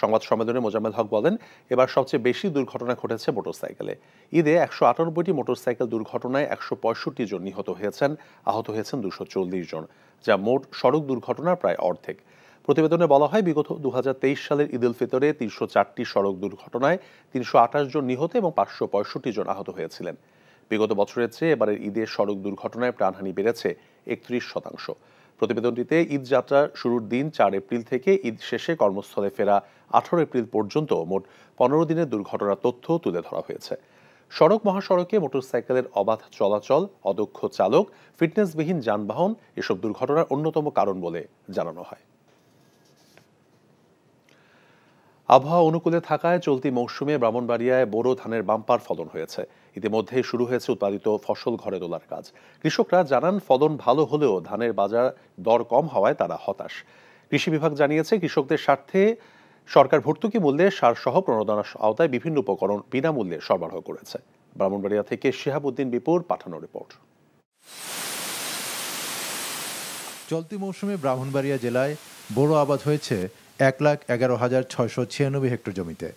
সংবাদ সম্মেলনে মোজাম্মেল হক বলেন, এবার সবচেয়ে বেশি দুর্ঘটনা ঘটেছে মোটরসাইকেলে। ঈদে 198টি মোটরসাইকেল দুর্ঘটনায় 165 জন নিহত হয়েছেন, আহত হয়েছেন 240 জন, যা মোট সড়ক দুর্ঘটনার প্রায় অর্ধেক। প্রতিবেদনে বলা হয়, বিগত 2023 সালের ঈদ উল ফিতরে 304টি সড়ক দুর্ঘটনায় 328 জন নিহত এবং 565 জন আহত হয়েছিলেন। বিগত বছরের চেয়ে এবারের ঈদের সড়ক দুর্ঘটনায় প্রাণহানি বেড়েছে 31%। প্রতিবেদনটিতে ঈদ যাত্রা শুরুর দিন 4 এপ্রিল থেকে ঈদ শেষে কর্মস্থলে ফেরা 18 এপ্রিল পর্যন্ত মোট 15 দিনের দুর্ঘটনার তথ্য তুলে ধরা হয়েছে। সড়ক মহাসড়কে মোটরসাইকেলের অবাধ চলাচল, অদক্ষ চালক, ফিটনেসবিহীন যানবাহন এসব দুর্ঘটনার অন্যতম কারণ বলে জানানো হয়। আবহাওয়া অনুকূলে থাকায় চলতি মৌসুমে ব্রাহ্মণবাড়িয়ায় বোরো ধানের বাম্পার ফলন হয়েছে। ইতিমধ্যেই শুরু হয়েছে উৎপাদিত ফসল ঘরে তোলার কাজ। কৃষকরা জানান, ফলন ভালো হলেও ধানের বাজার দর কম হওয়ায় তারা হতাশ। কৃষি বিভাগ জানিয়েছে, কৃষকদের স্বার্থে সরকার ভর্তুকি মূল্যে সার সহ প্রণোদনার আওতায় বিভিন্ন উপকরণ বিনামূল্যে সরবরাহ করেছে। ব্রাহ্মণবাড়িয়া থেকে শিহাবুদ্দিন বিপুর পাঠানো রিপোর্ট। চলতি মৌসুমে ব্রাহ্মণবাড়িয়া জেলায় বোরো আবাদ হয়েছে 1,11,696 হেক্টর জমিতে,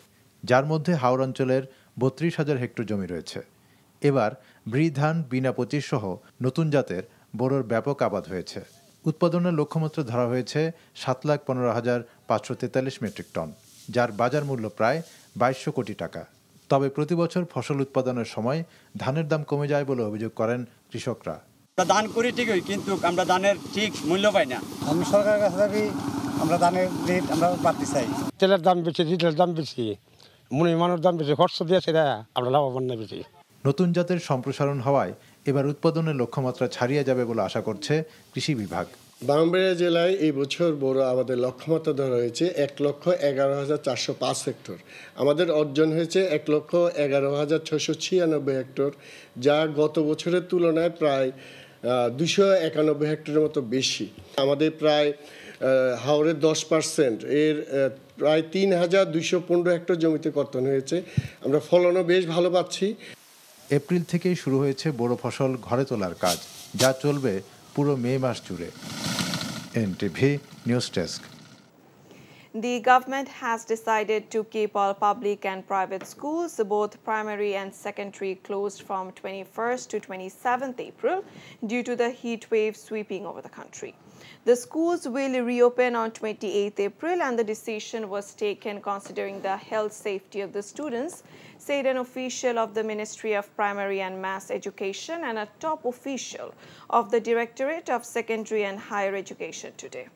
যার মধ্যে হাওর অঞ্চলের 32,000 হেক্টর জমি রয়েছে। এবার ধান, বিনা 25 সহ নতুন জাতের বোরোর ব্যাপক আবাদ হয়েছে। উৎপাদনের লক্ষ্যমাত্রা ধরা হয়েছে 7,15,543 মেট্রিক টন, যার বাজার মূল্য প্রায় 2200 কোটি টাকা। তবে প্রতি বছর ফসল উৎপাদনের সময় ধানের দাম কমে যায় বলে অভিযোগ করেন কৃষকরা। ধান করি ঠিকই, কিন্তু আমরা ধানের ঠিক মূল্য পাই না। আমি সরকারের কাছে দাবি, আমরা ধানের রেট আমরা বাড়তে চাই। তেলের দাম বেশি, ডিজেলের দাম বেশি, মুনিমানের দাম বেশি, খরচ দিয়ে সেটা আমরা লাভবান না বেশি। নতুন জাতের সম্প্রসারণ হওয়ায় এবার উৎপাদনের লক্ষ্যমাত্রা ছাড়িয়ে যাবে বলে আশা করছে কৃষি বিভাগ। ব্রাহ্মণবাড়িয়া জেলায় এই বছর বোরো আমাদের লক্ষ্যমাত্রা ধরা হয়েছে 1,11,405 হেক্টর। আমাদের অর্জন হয়েছে 1,11,696 হেক্টর, যা গত বছরের তুলনায় প্রায় 291 হেক্টরের মতো বেশি। আমাদের প্রায় হাওরের 10%, এর প্রায় 3,215 হেক্টর জমিতে কর্তন হয়েছে। আমরা ফলনও বেশ ভালো পাচ্ছি। এপ্রিল থেকেই শুরু হয়েছে বোরো ফসল ঘরে তোলার কাজ, যা চলবে পুরো মে মাস জুড়ে। NTV news desk. The government has decided to keep all public and private schools, both primary and secondary, closed from 21st to 27th April due to the heat wave sweeping over the country. The schools will reopen on 28th April, and the decision was taken considering the health safety of the students, said an official of the Ministry of Primary and Mass Education and a top official of the Directorate of Secondary and Higher Education today.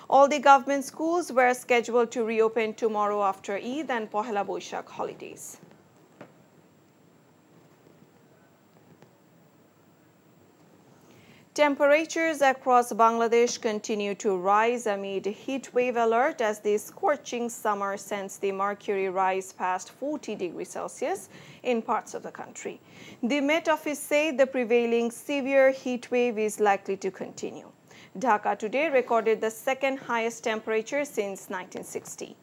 All the government schools were scheduled to reopen tomorrow after Eid and Pohela Boishakh holidays. Temperatures across Bangladesh continue to rise amid heat wave alert as the scorching summer sends the mercury rise past 40 degrees Celsius in parts of the country. The Met Office said the prevailing severe heat wave is likely to continue. Dhaka today recorded the second highest temperature since 1960.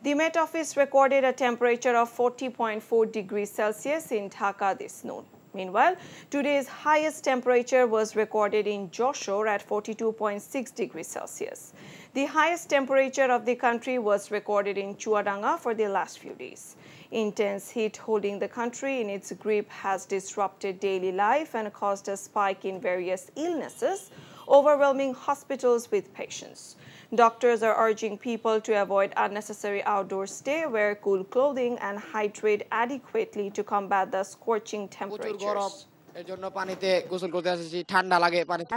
The Met Office recorded a temperature of 40.4 degrees Celsius in Dhaka this noon. Meanwhile, today's highest temperature was recorded in Joshore at 42.6 degrees Celsius. The highest temperature of the country was recorded in Chuadanga for the last few days. Intense heat holding the country in its grip has disrupted daily life and caused a spike in various illnesses, overwhelming hospitals with patients. Doctors are urging people to avoid unnecessary outdoor stay, wear cool clothing, and hydrate adequately to combat the scorching temperatures.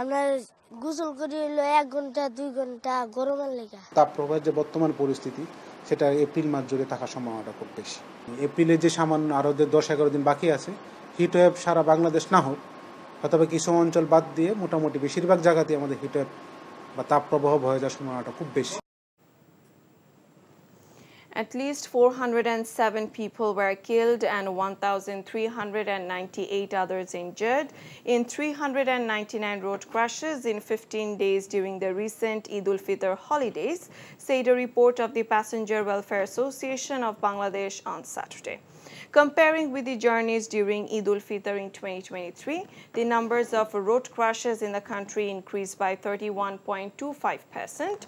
আমরা গোসল করি হলো 1 ঘন্টা 2 ঘন্টা গরমের লেগে তাপপ্রবাহের যে বর্তমান পরিস্থিতি সেটা এপ্রিল মাস জুড়ে থাকার সম্ভাবনাটা খুব বেশি। এপ্রিলে যে সামান্য আরো যে 10-11 দিন বাকি আছে, হিট ওয়েভ সারা বাংলাদেশ না হোক, অথবা কিছু অঞ্চল বাদ দিয়ে মোটামুটি বেশিরভাগ জায়গাতেই আমাদের হিট ওয়েভ বা তাপপ্রবাহ হয়ে যাওয়ার সম্ভাবনাটা খুব বেশি। At least 407 people were killed and 1,398 others injured in 399 road crashes in 15 days during the recent Eid ul-Fitr holidays, said a report of the Passenger Welfare Association of Bangladesh on Saturday. Comparing with the journeys during Eid ul-Fitr in 2023, the numbers of road crashes in the country increased by 31.25%,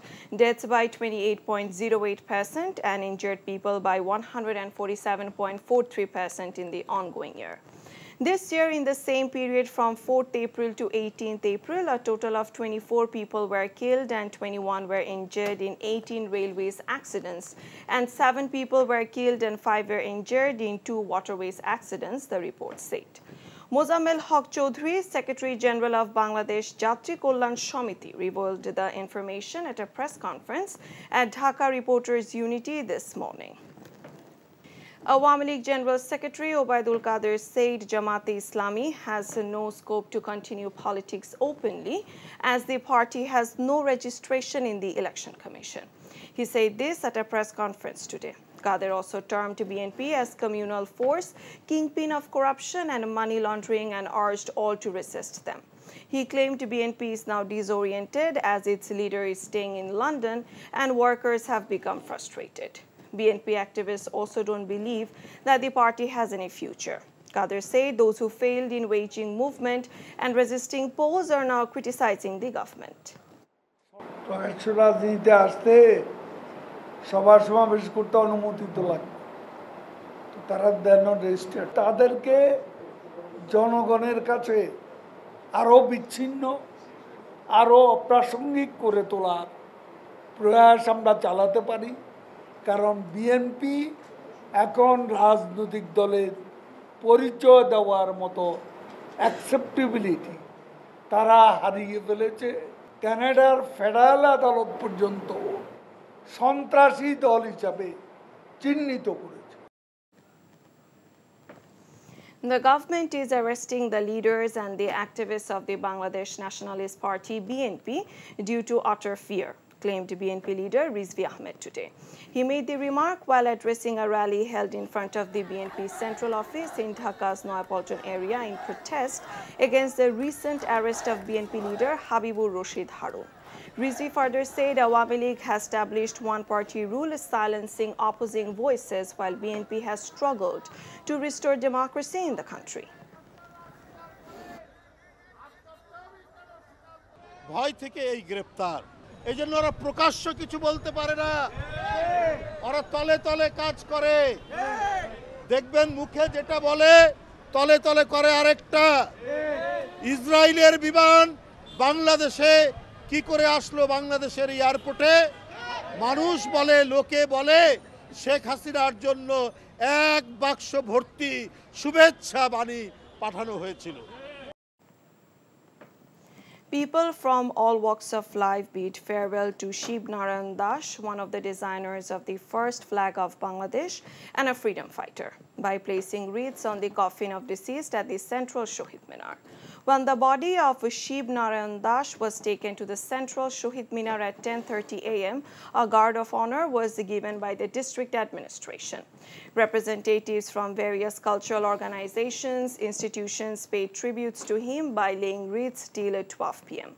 deaths by 28.08%, and injured people by 147.43% in the ongoing year. This year, in the same period from 4th April to 18th April, a total of 24 people were killed and 21 were injured in 18 railways accidents, and 7 people were killed and 5 were injured in 2 waterways accidents, the report said. Mozammel Haq Choudhury, Secretary General of Bangladesh Jatri Kollan Samiti, revealed the information at a press conference at Dhaka Reporters Unity this morning. Awami League General Secretary Obaidul Qadir said Jamaat Islami has no scope to continue politics openly as the party has no registration in the Election Commission. He said this at a press conference today. Qadir also termed BNP as communal force, kingpin of corruption and money laundering, and urged all to resist them. He claimed BNP is now disoriented as its leader is staying in London and workers have become frustrated. BNP activists also don't believe that the party has any future. Qadir said those who failed in waging movement and resisting polls are now criticizing the government. রাজনীতিতে আসতে সবার সমাবেশ করতে অনুমতি তো লাগে, তো তারা দেন রেজিস্টার। তাদেরকে জনগণের কাছে আরো বিচ্ছিন্ন, আরো অপ্রাসঙ্গিক করে তোলার প্রয়াস আমরা চালাতে পারি, কারণ বিএনপি এখন রাজনৈতিক দলের পরিচয় দেওয়ার মতো অ্যাকসেপ্টেবিলিটি তারা হারিয়ে ফেলেছে। কানাডার ফেডারেল আদালত পর্যন্ত সন্ত্রাসী দল হিসাবে চিহ্নিত করেছে। The government is arresting the leaders and the activists of the Bangladesh Nationalist Party, BNP, due to utter fear, claimed BNP leader Rizvi Ahmed today. He made the remark while addressing a rally held in front of the BNP central office in Dhaka's Noyapolton area in protest against the recent arrest of BNP leader Habibur Rashid Harun. Rizvi further said Awami League has established one-party rule silencing opposing voices while BNP has struggled to restore democracy in the country. ভয় থেকে এই গ্রেফতার, এই জন্য ওরা প্রকাশ্য কিছু বলতে পারে না, ওরা তলে তলে কাজ করে। দেখবেন মুখে যেটা বলে তলে তলে করে আরেকটা। ইসরায়েলের বিমান বাংলাদেশে কি করে আসলো? বাংলাদেশের এয়ারপোর্টে মানুষ বলে, লোকে বলে শেখ হাসিনার জন্য 1 বাক্স ভর্তি শুভেচ্ছা বাণী পাঠানো হয়েছিল। People from all walks of life bid farewell to Shiv Narayan Das, one of the designers of the first flag of Bangladesh and a freedom fighter, by placing wreaths on the coffin of deceased at the central Shohid Minar. When the body of Shiv Narayan Das was taken to the central Shohid Minar at 10:30 a.m., a guard of honor was given by the district administration. Representatives from various cultural organizations, institutions paid tributes to him by laying wreaths till 12 p.m.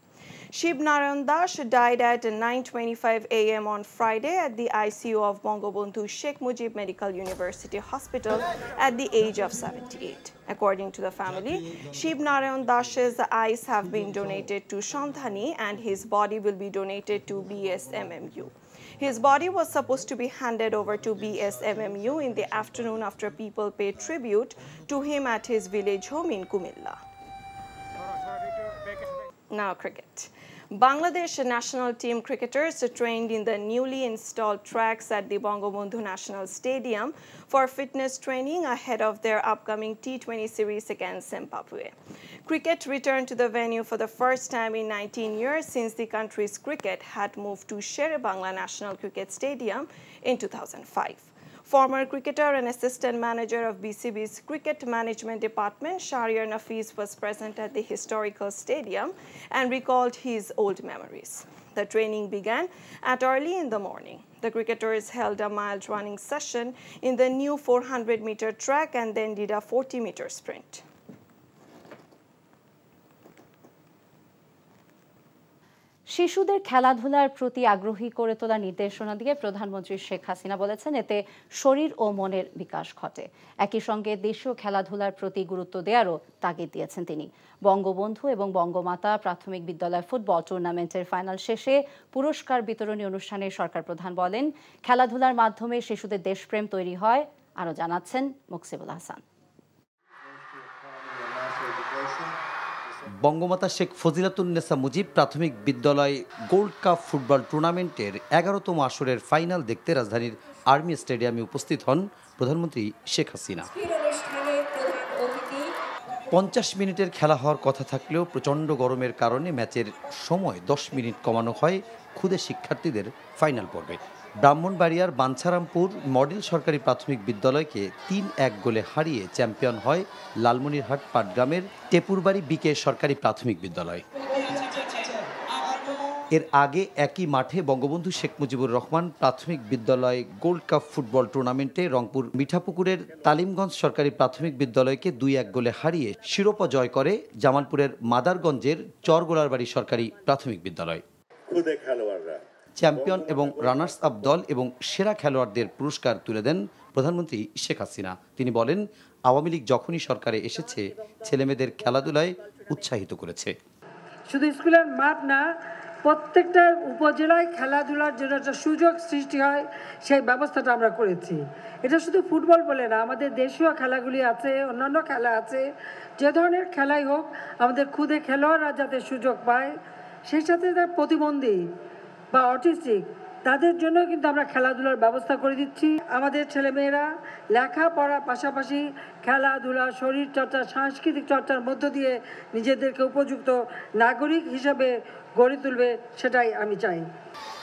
Shiv Narayan Das died at 9:25 a.m. on Friday at the ICU of Bangabandhu Sheikh Mujib Medical University Hospital at the age of 78. According to the family, Shiv Narayan Das's eyes have been donated to Shandhani and his body will be donated to BSMMU. His body was supposed to be handed over to BSMMU in the afternoon after people paid tribute to him at his village home in Kumilla. Now cricket. Bangladesh national team cricketers trained in the newly installed tracks at the Bangabandhu National Stadium for fitness training ahead of their upcoming T20 series against Zimbabwe. Cricket returned to the venue for the first time in 19 years since the country's cricket had moved to Sher-e-Bangla National Cricket Stadium in 2005. Former cricketer and assistant manager of BCB's Cricket Management Department, Shahriar Nafees, was present at the historical stadium and recalled his old memories. The training began at early in the morning. The cricketers held a mild running session in the new 400-meter track and then did a 40-meter sprint. শিশুদের খেলাধুলার প্রতি আগ্রহী করে তোলার নির্দেশনা দিয়ে প্রধানমন্ত্রী শেখ হাসিনা বলেছেন, এতে শরীর ও মনের বিকাশ ঘটে। একই সঙ্গে দেশীয় খেলাধুলার প্রতি গুরুত্ব দেওয়ারও তাগিদ দিয়েছেন তিনি। বঙ্গবন্ধু এবং বঙ্গমাতা প্রাথমিক বিদ্যালয় ফুটবল টুর্নামেন্টের ফাইনাল শেষে পুরস্কার বিতরণী অনুষ্ঠানে সরকার প্রধান বলেন, খেলাধুলার মাধ্যমে শিশুদের দেশপ্রেম তৈরি হয়। আরও জানাচ্ছেন মুকসিবুল হাসান। বঙ্গমাতা শেখ ফজিলাতুন্নেসা মুজিব প্রাথমিক বিদ্যালয় গোল্ড কাপ ফুটবল টুর্নামেন্টের 11তম আসরের ফাইনাল দেখতে রাজধানীর আর্মি স্টেডিয়ামে উপস্থিত হন প্রধানমন্ত্রী শেখ হাসিনা। 50 মিনিটের খেলা হওয়ার কথা থাকলেও প্রচণ্ড গরমের কারণে ম্যাচের সময় 10 মিনিট কমানো হয় ক্ষুদে শিক্ষার্থীদের ফাইনাল পর্বে। ব্রাহ্মণবাড়িয়ার বাঞ্ছারামপুর মডেল সরকারি প্রাথমিক বিদ্যালয়কে 3-1 গোলে হারিয়ে চ্যাম্পিয়ন হয় লালমনিরহাট পাটগ্রামের টেপুরবাড়ি বিকে সরকারি প্রাথমিক বিদ্যালয়। এর আগে একই মাঠে বঙ্গবন্ধু শেখ মুজিবুর রহমান প্রাথমিক বিদ্যালয় গোল্ড কাপ ফুটবল টুর্নামেন্টে রংপুর মিঠাপুকুরের তালিমগঞ্জ সরকারি প্রাথমিক বিদ্যালয়কে 2-1 গোলে হারিয়ে শিরোপা জয় করে জামালপুরের মাদারগঞ্জের চরগোলারবাড়ি সরকারি প্রাথমিক বিদ্যালয়। চ্যাম্পিয়ন এবং রানার্স আপ দল এবং সেরা খেলোয়াড়দের পুরস্কার তুলে দেন প্রধানমন্ত্রী শেখ হাসিনা। তিনি বলেন, আওয়ামী লীগ যখনই সরকারে এসেছে ছেলেমেয়েদের খেলাধুলায় উৎসাহিত করেছে। শুধু স্কুলের মাঠ না, প্রত্যেকটা উপজেলায় খেলাধুলার জন্য একটা সুযোগ সৃষ্টি হয়, সেই ব্যবস্থাটা আমরা করেছি। এটা শুধু ফুটবল বলে না, আমাদের দেশীয় খেলাগুলি আছে, অন্যান্য খেলা আছে। যে ধরনের খেলাই হোক, আমাদের ক্ষুদে খেলোয়াড়রা যাতে সুযোগ পায়, সেই সাথে তার প্রতিবন্ধী বা অটিস্টিক তাদের জন্য কিন্তু আমরা খেলাধুলার ব্যবস্থা করে দিচ্ছি। আমাদের ছেলেমেয়েরা লেখাপড়ার পাশাপাশি খেলাধুলা, শরীরচর্চা, সাংস্কৃতিক চর্চার মধ্য দিয়ে নিজেদেরকে উপযুক্ত নাগরিক হিসেবে গড়ে তুলবে, সেটাই আমি চাই।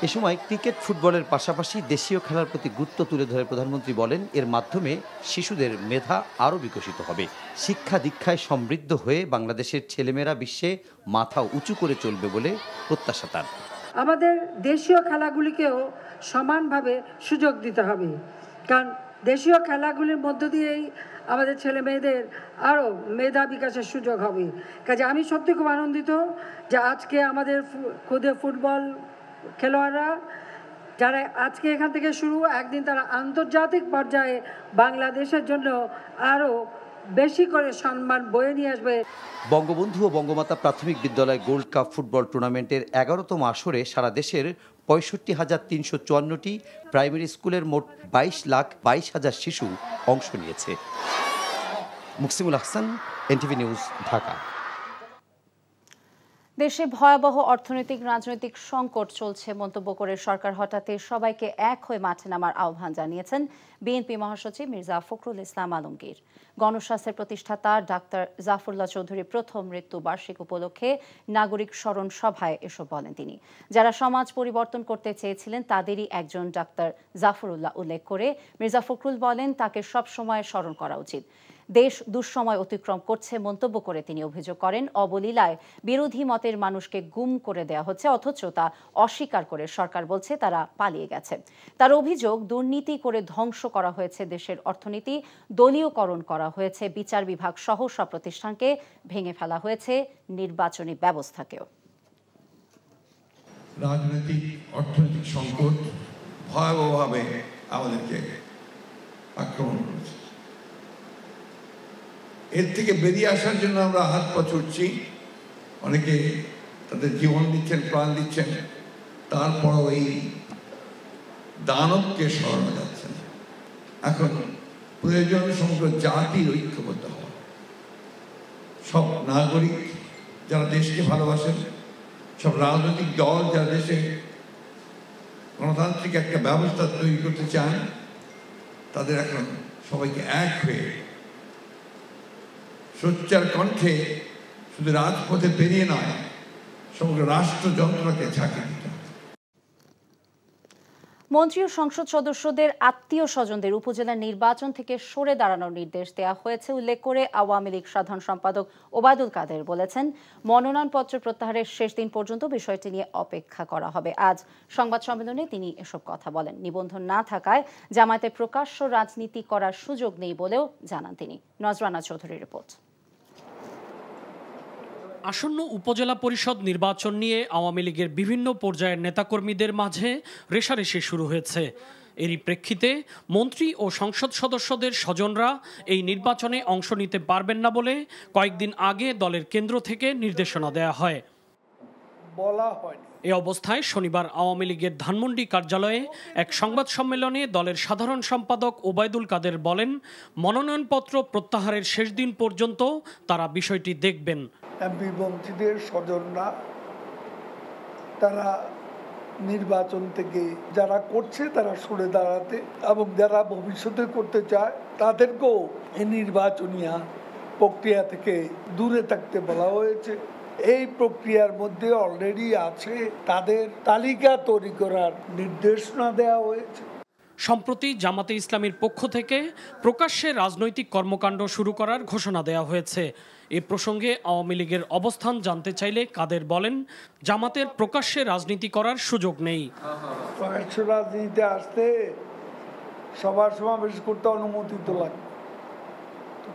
এ সময় ক্রিকেট ফুটবলের পাশাপাশি দেশীয় খেলার প্রতি গুরুত্ব তুলে ধরে প্রধানমন্ত্রী বলেন, এর মাধ্যমে শিশুদের মেধা আরও বিকশিত হবে। শিক্ষা দীক্ষায় সমৃদ্ধ হয়ে বাংলাদেশের ছেলেমেয়েরা বিশ্বে মাথা উঁচু করে চলবে বলে প্রত্যাশা তার। আমাদের দেশীয় খেলাগুলিকেও সমানভাবে সুযোগ দিতে হবে, কারণ দেশীয় খেলাগুলির মধ্য দিয়েই আমাদের ছেলে মেয়েদের আরও মেধা বিকাশের সুযোগ হবে। কাজে আমি সত্যি খুব আনন্দিত যে আজকে আমাদের খুদে ফুটবল খেলোয়াড়রা যারা আজকে এখান থেকে শুরু, একদিন তারা আন্তর্জাতিক পর্যায়ে বাংলাদেশের জন্য আরও বেশি করে সম্মান বয়ে নিয়ে আসবে। বঙ্গবন্ধু ও বঙ্গমাতা প্রাথমিক বিদ্যালয় গোল্ড কাপ ফুটবল টুর্নামেন্টের ১১তম আসরে সারা দেশের ৬৫,৩৫৪টি প্রাইমারি স্কুলের মোট ২২,২২,০০০ শিশু অংশ নিয়েছে। Muksimul Ahsan, NTV news, Dhaka. দেশে ভয়াবহ অর্থনৈতিক রাজনৈতিক সংকট চলছে মন্তব্য করে সরকার হঠাতে সবাইকে এক হয়ে মাঠে নামার আহ্বান জানিয়েছেন বিএনপি মহাসচিব মির্জা ফখরুল ইসলাম আলমগীর। গণস্বাস্থ্যের প্রতিষ্ঠাতা ডাক্তার জাফরুল্লাহ চৌধুরীর প্রথম মৃত্যু বার্ষিক উপলক্ষে নাগরিক স্মরণ সভায় এসব বলেন তিনি। যারা সমাজ পরিবর্তন করতে চেয়েছিলেন তাদেরই একজন ডাক্তার জাফরুল্লাহ উল্লেখ করে মির্জা ফখরুল বলেন তাকে সবসময় স্মরণ করা উচিত। দেশ দুঃসময় অতিক্রম করছে মন্তব্য করে তিনি অভিযোগ করেন অবলীলায় বিরোধী মতের মানুষকে গুম করে দেওয়া হচ্ছে, অথচ তা অস্বীকার করে সরকার বলছে তারা পালিয়ে গেছে। তার অভিযোগ দুর্নীতি করে ধ্বংস করা হয়েছে দেশের অর্থনীতি, দলীয়করণ করা হয়েছে বিচার বিভাগ সহ সব প্রতিষ্ঠানকে, ভেঙে ফেলা হয়েছে নির্বাচনী ব্যবস্থাকেও। রাজনৈতিক অর্থনৈতিক সংকট ভয়াবহভাবে আমাদেরকে আক্রমণ করেছে। এর থেকে বেরিয়ে আসার জন্য আমরা হাত পা ছুটছি, অনেকে তাদের জীবন দিচ্ছেন, প্রাণ দিচ্ছেন, তারপরও এই দানবকে সরানো যাচ্ছে না। এখন প্রয়োজন সমগ্র জাতির ঐক্যবদ্ধ হওয়া। সব নাগরিক যারা দেশকে ভালোবাসেন, সব রাজনৈতিক দল যারা দেশে গণতান্ত্রিক একটা ব্যবস্থা তৈরি করতে চান, তাদের এখন সবাইকে এক হয়ে সোচ্চার কণ্ঠে শুধু রাজপথে বেরিয়ে নয়, সমগ্র রাষ্ট্রযন্ত্রকে ঝাঁকিয়ে দিতে হবে। মন্ত্রী ও সংসদ সদস্যদের আত্মীয় স্বজনদের উপজেলা নির্বাচন থেকে সরে দাঁড়ানোর নির্দেশ দেওয়া হয়েছে উল্লেখ করে আওয়ামী লীগ সাধারণ সম্পাদক ওবায়দুল কাদের বলেছেন, মনোনয়নপত্র প্রত্যাহারের শেষ দিন পর্যন্ত বিষয়টি নিয়ে অপেক্ষা করা হবে। আজ সংবাদ সম্মেলনে তিনি এসব কথা বলেন। নিবন্ধন না থাকায় জামায়াতে প্রকাশ্য রাজনীতি করার সুযোগ নেই বলেও জানান তিনি। নজরানা চৌধুরীর রিপোর্ট। আসন্ন উপজেলা পরিষদ নির্বাচন নিয়ে আওয়ামী লীগের বিভিন্ন পর্যায়ের নেতাকর্মীদের মাঝে রেষারেষি শুরু হয়েছে। এরই প্রেক্ষিতে মন্ত্রী ও সংসদ সদস্যদের স্বজনরা এই নির্বাচনে অংশ নিতে পারবেন না বলে কয়েকদিন আগে দলের কেন্দ্র থেকে নির্দেশনা দেওয়া হয়। এ অবস্থায় শনিবার আওয়ামী লীগের ধানমন্ডি কার্যালয়ে এক সংবাদ সম্মেলনে দলের সাধারণ সম্পাদক ওবায়দুল কাদের বলেন, মনোনয়নপত্র প্রত্যাহারের শেষ দিন পর্যন্ত তারা বিষয়টি দেখবেন। এমপি মন্ত্রীদের স্বজনরা তারা নির্বাচন থেকে যারা করছে তারা সরে দাঁড়াতে এবং যারা ভবিষ্যতে করতে চায় তাদেরকেও এই নির্বাচনীয় প্রক্রিয়া থেকে দূরে থাকতে বলা হয়েছে। এই প্রক্রিয়ার মধ্যে অলরেডি আছে, তাদের তালিকা তৈরি করার নির্দেশনা দেওয়া হয়েছে। সম্প্রতি জামাতে ইসলামীর পক্ষ থেকে প্রকাশ্যে রাজনৈতিক কর্মকাণ্ড শুরু করার ঘোষণা দেওয়া হয়েছে। এ প্রসঙ্গে আওয়ামী লীগের অবস্থান জানতে চাইলে কাদের বলেন, জামাতের প্রকাশ্যে রাজনীতি করার সুযোগ নেই। প্রকাশ্য রাজনীতিতে আসতে সভা সমাবেশ করতে অনুমতি তো লাগবে,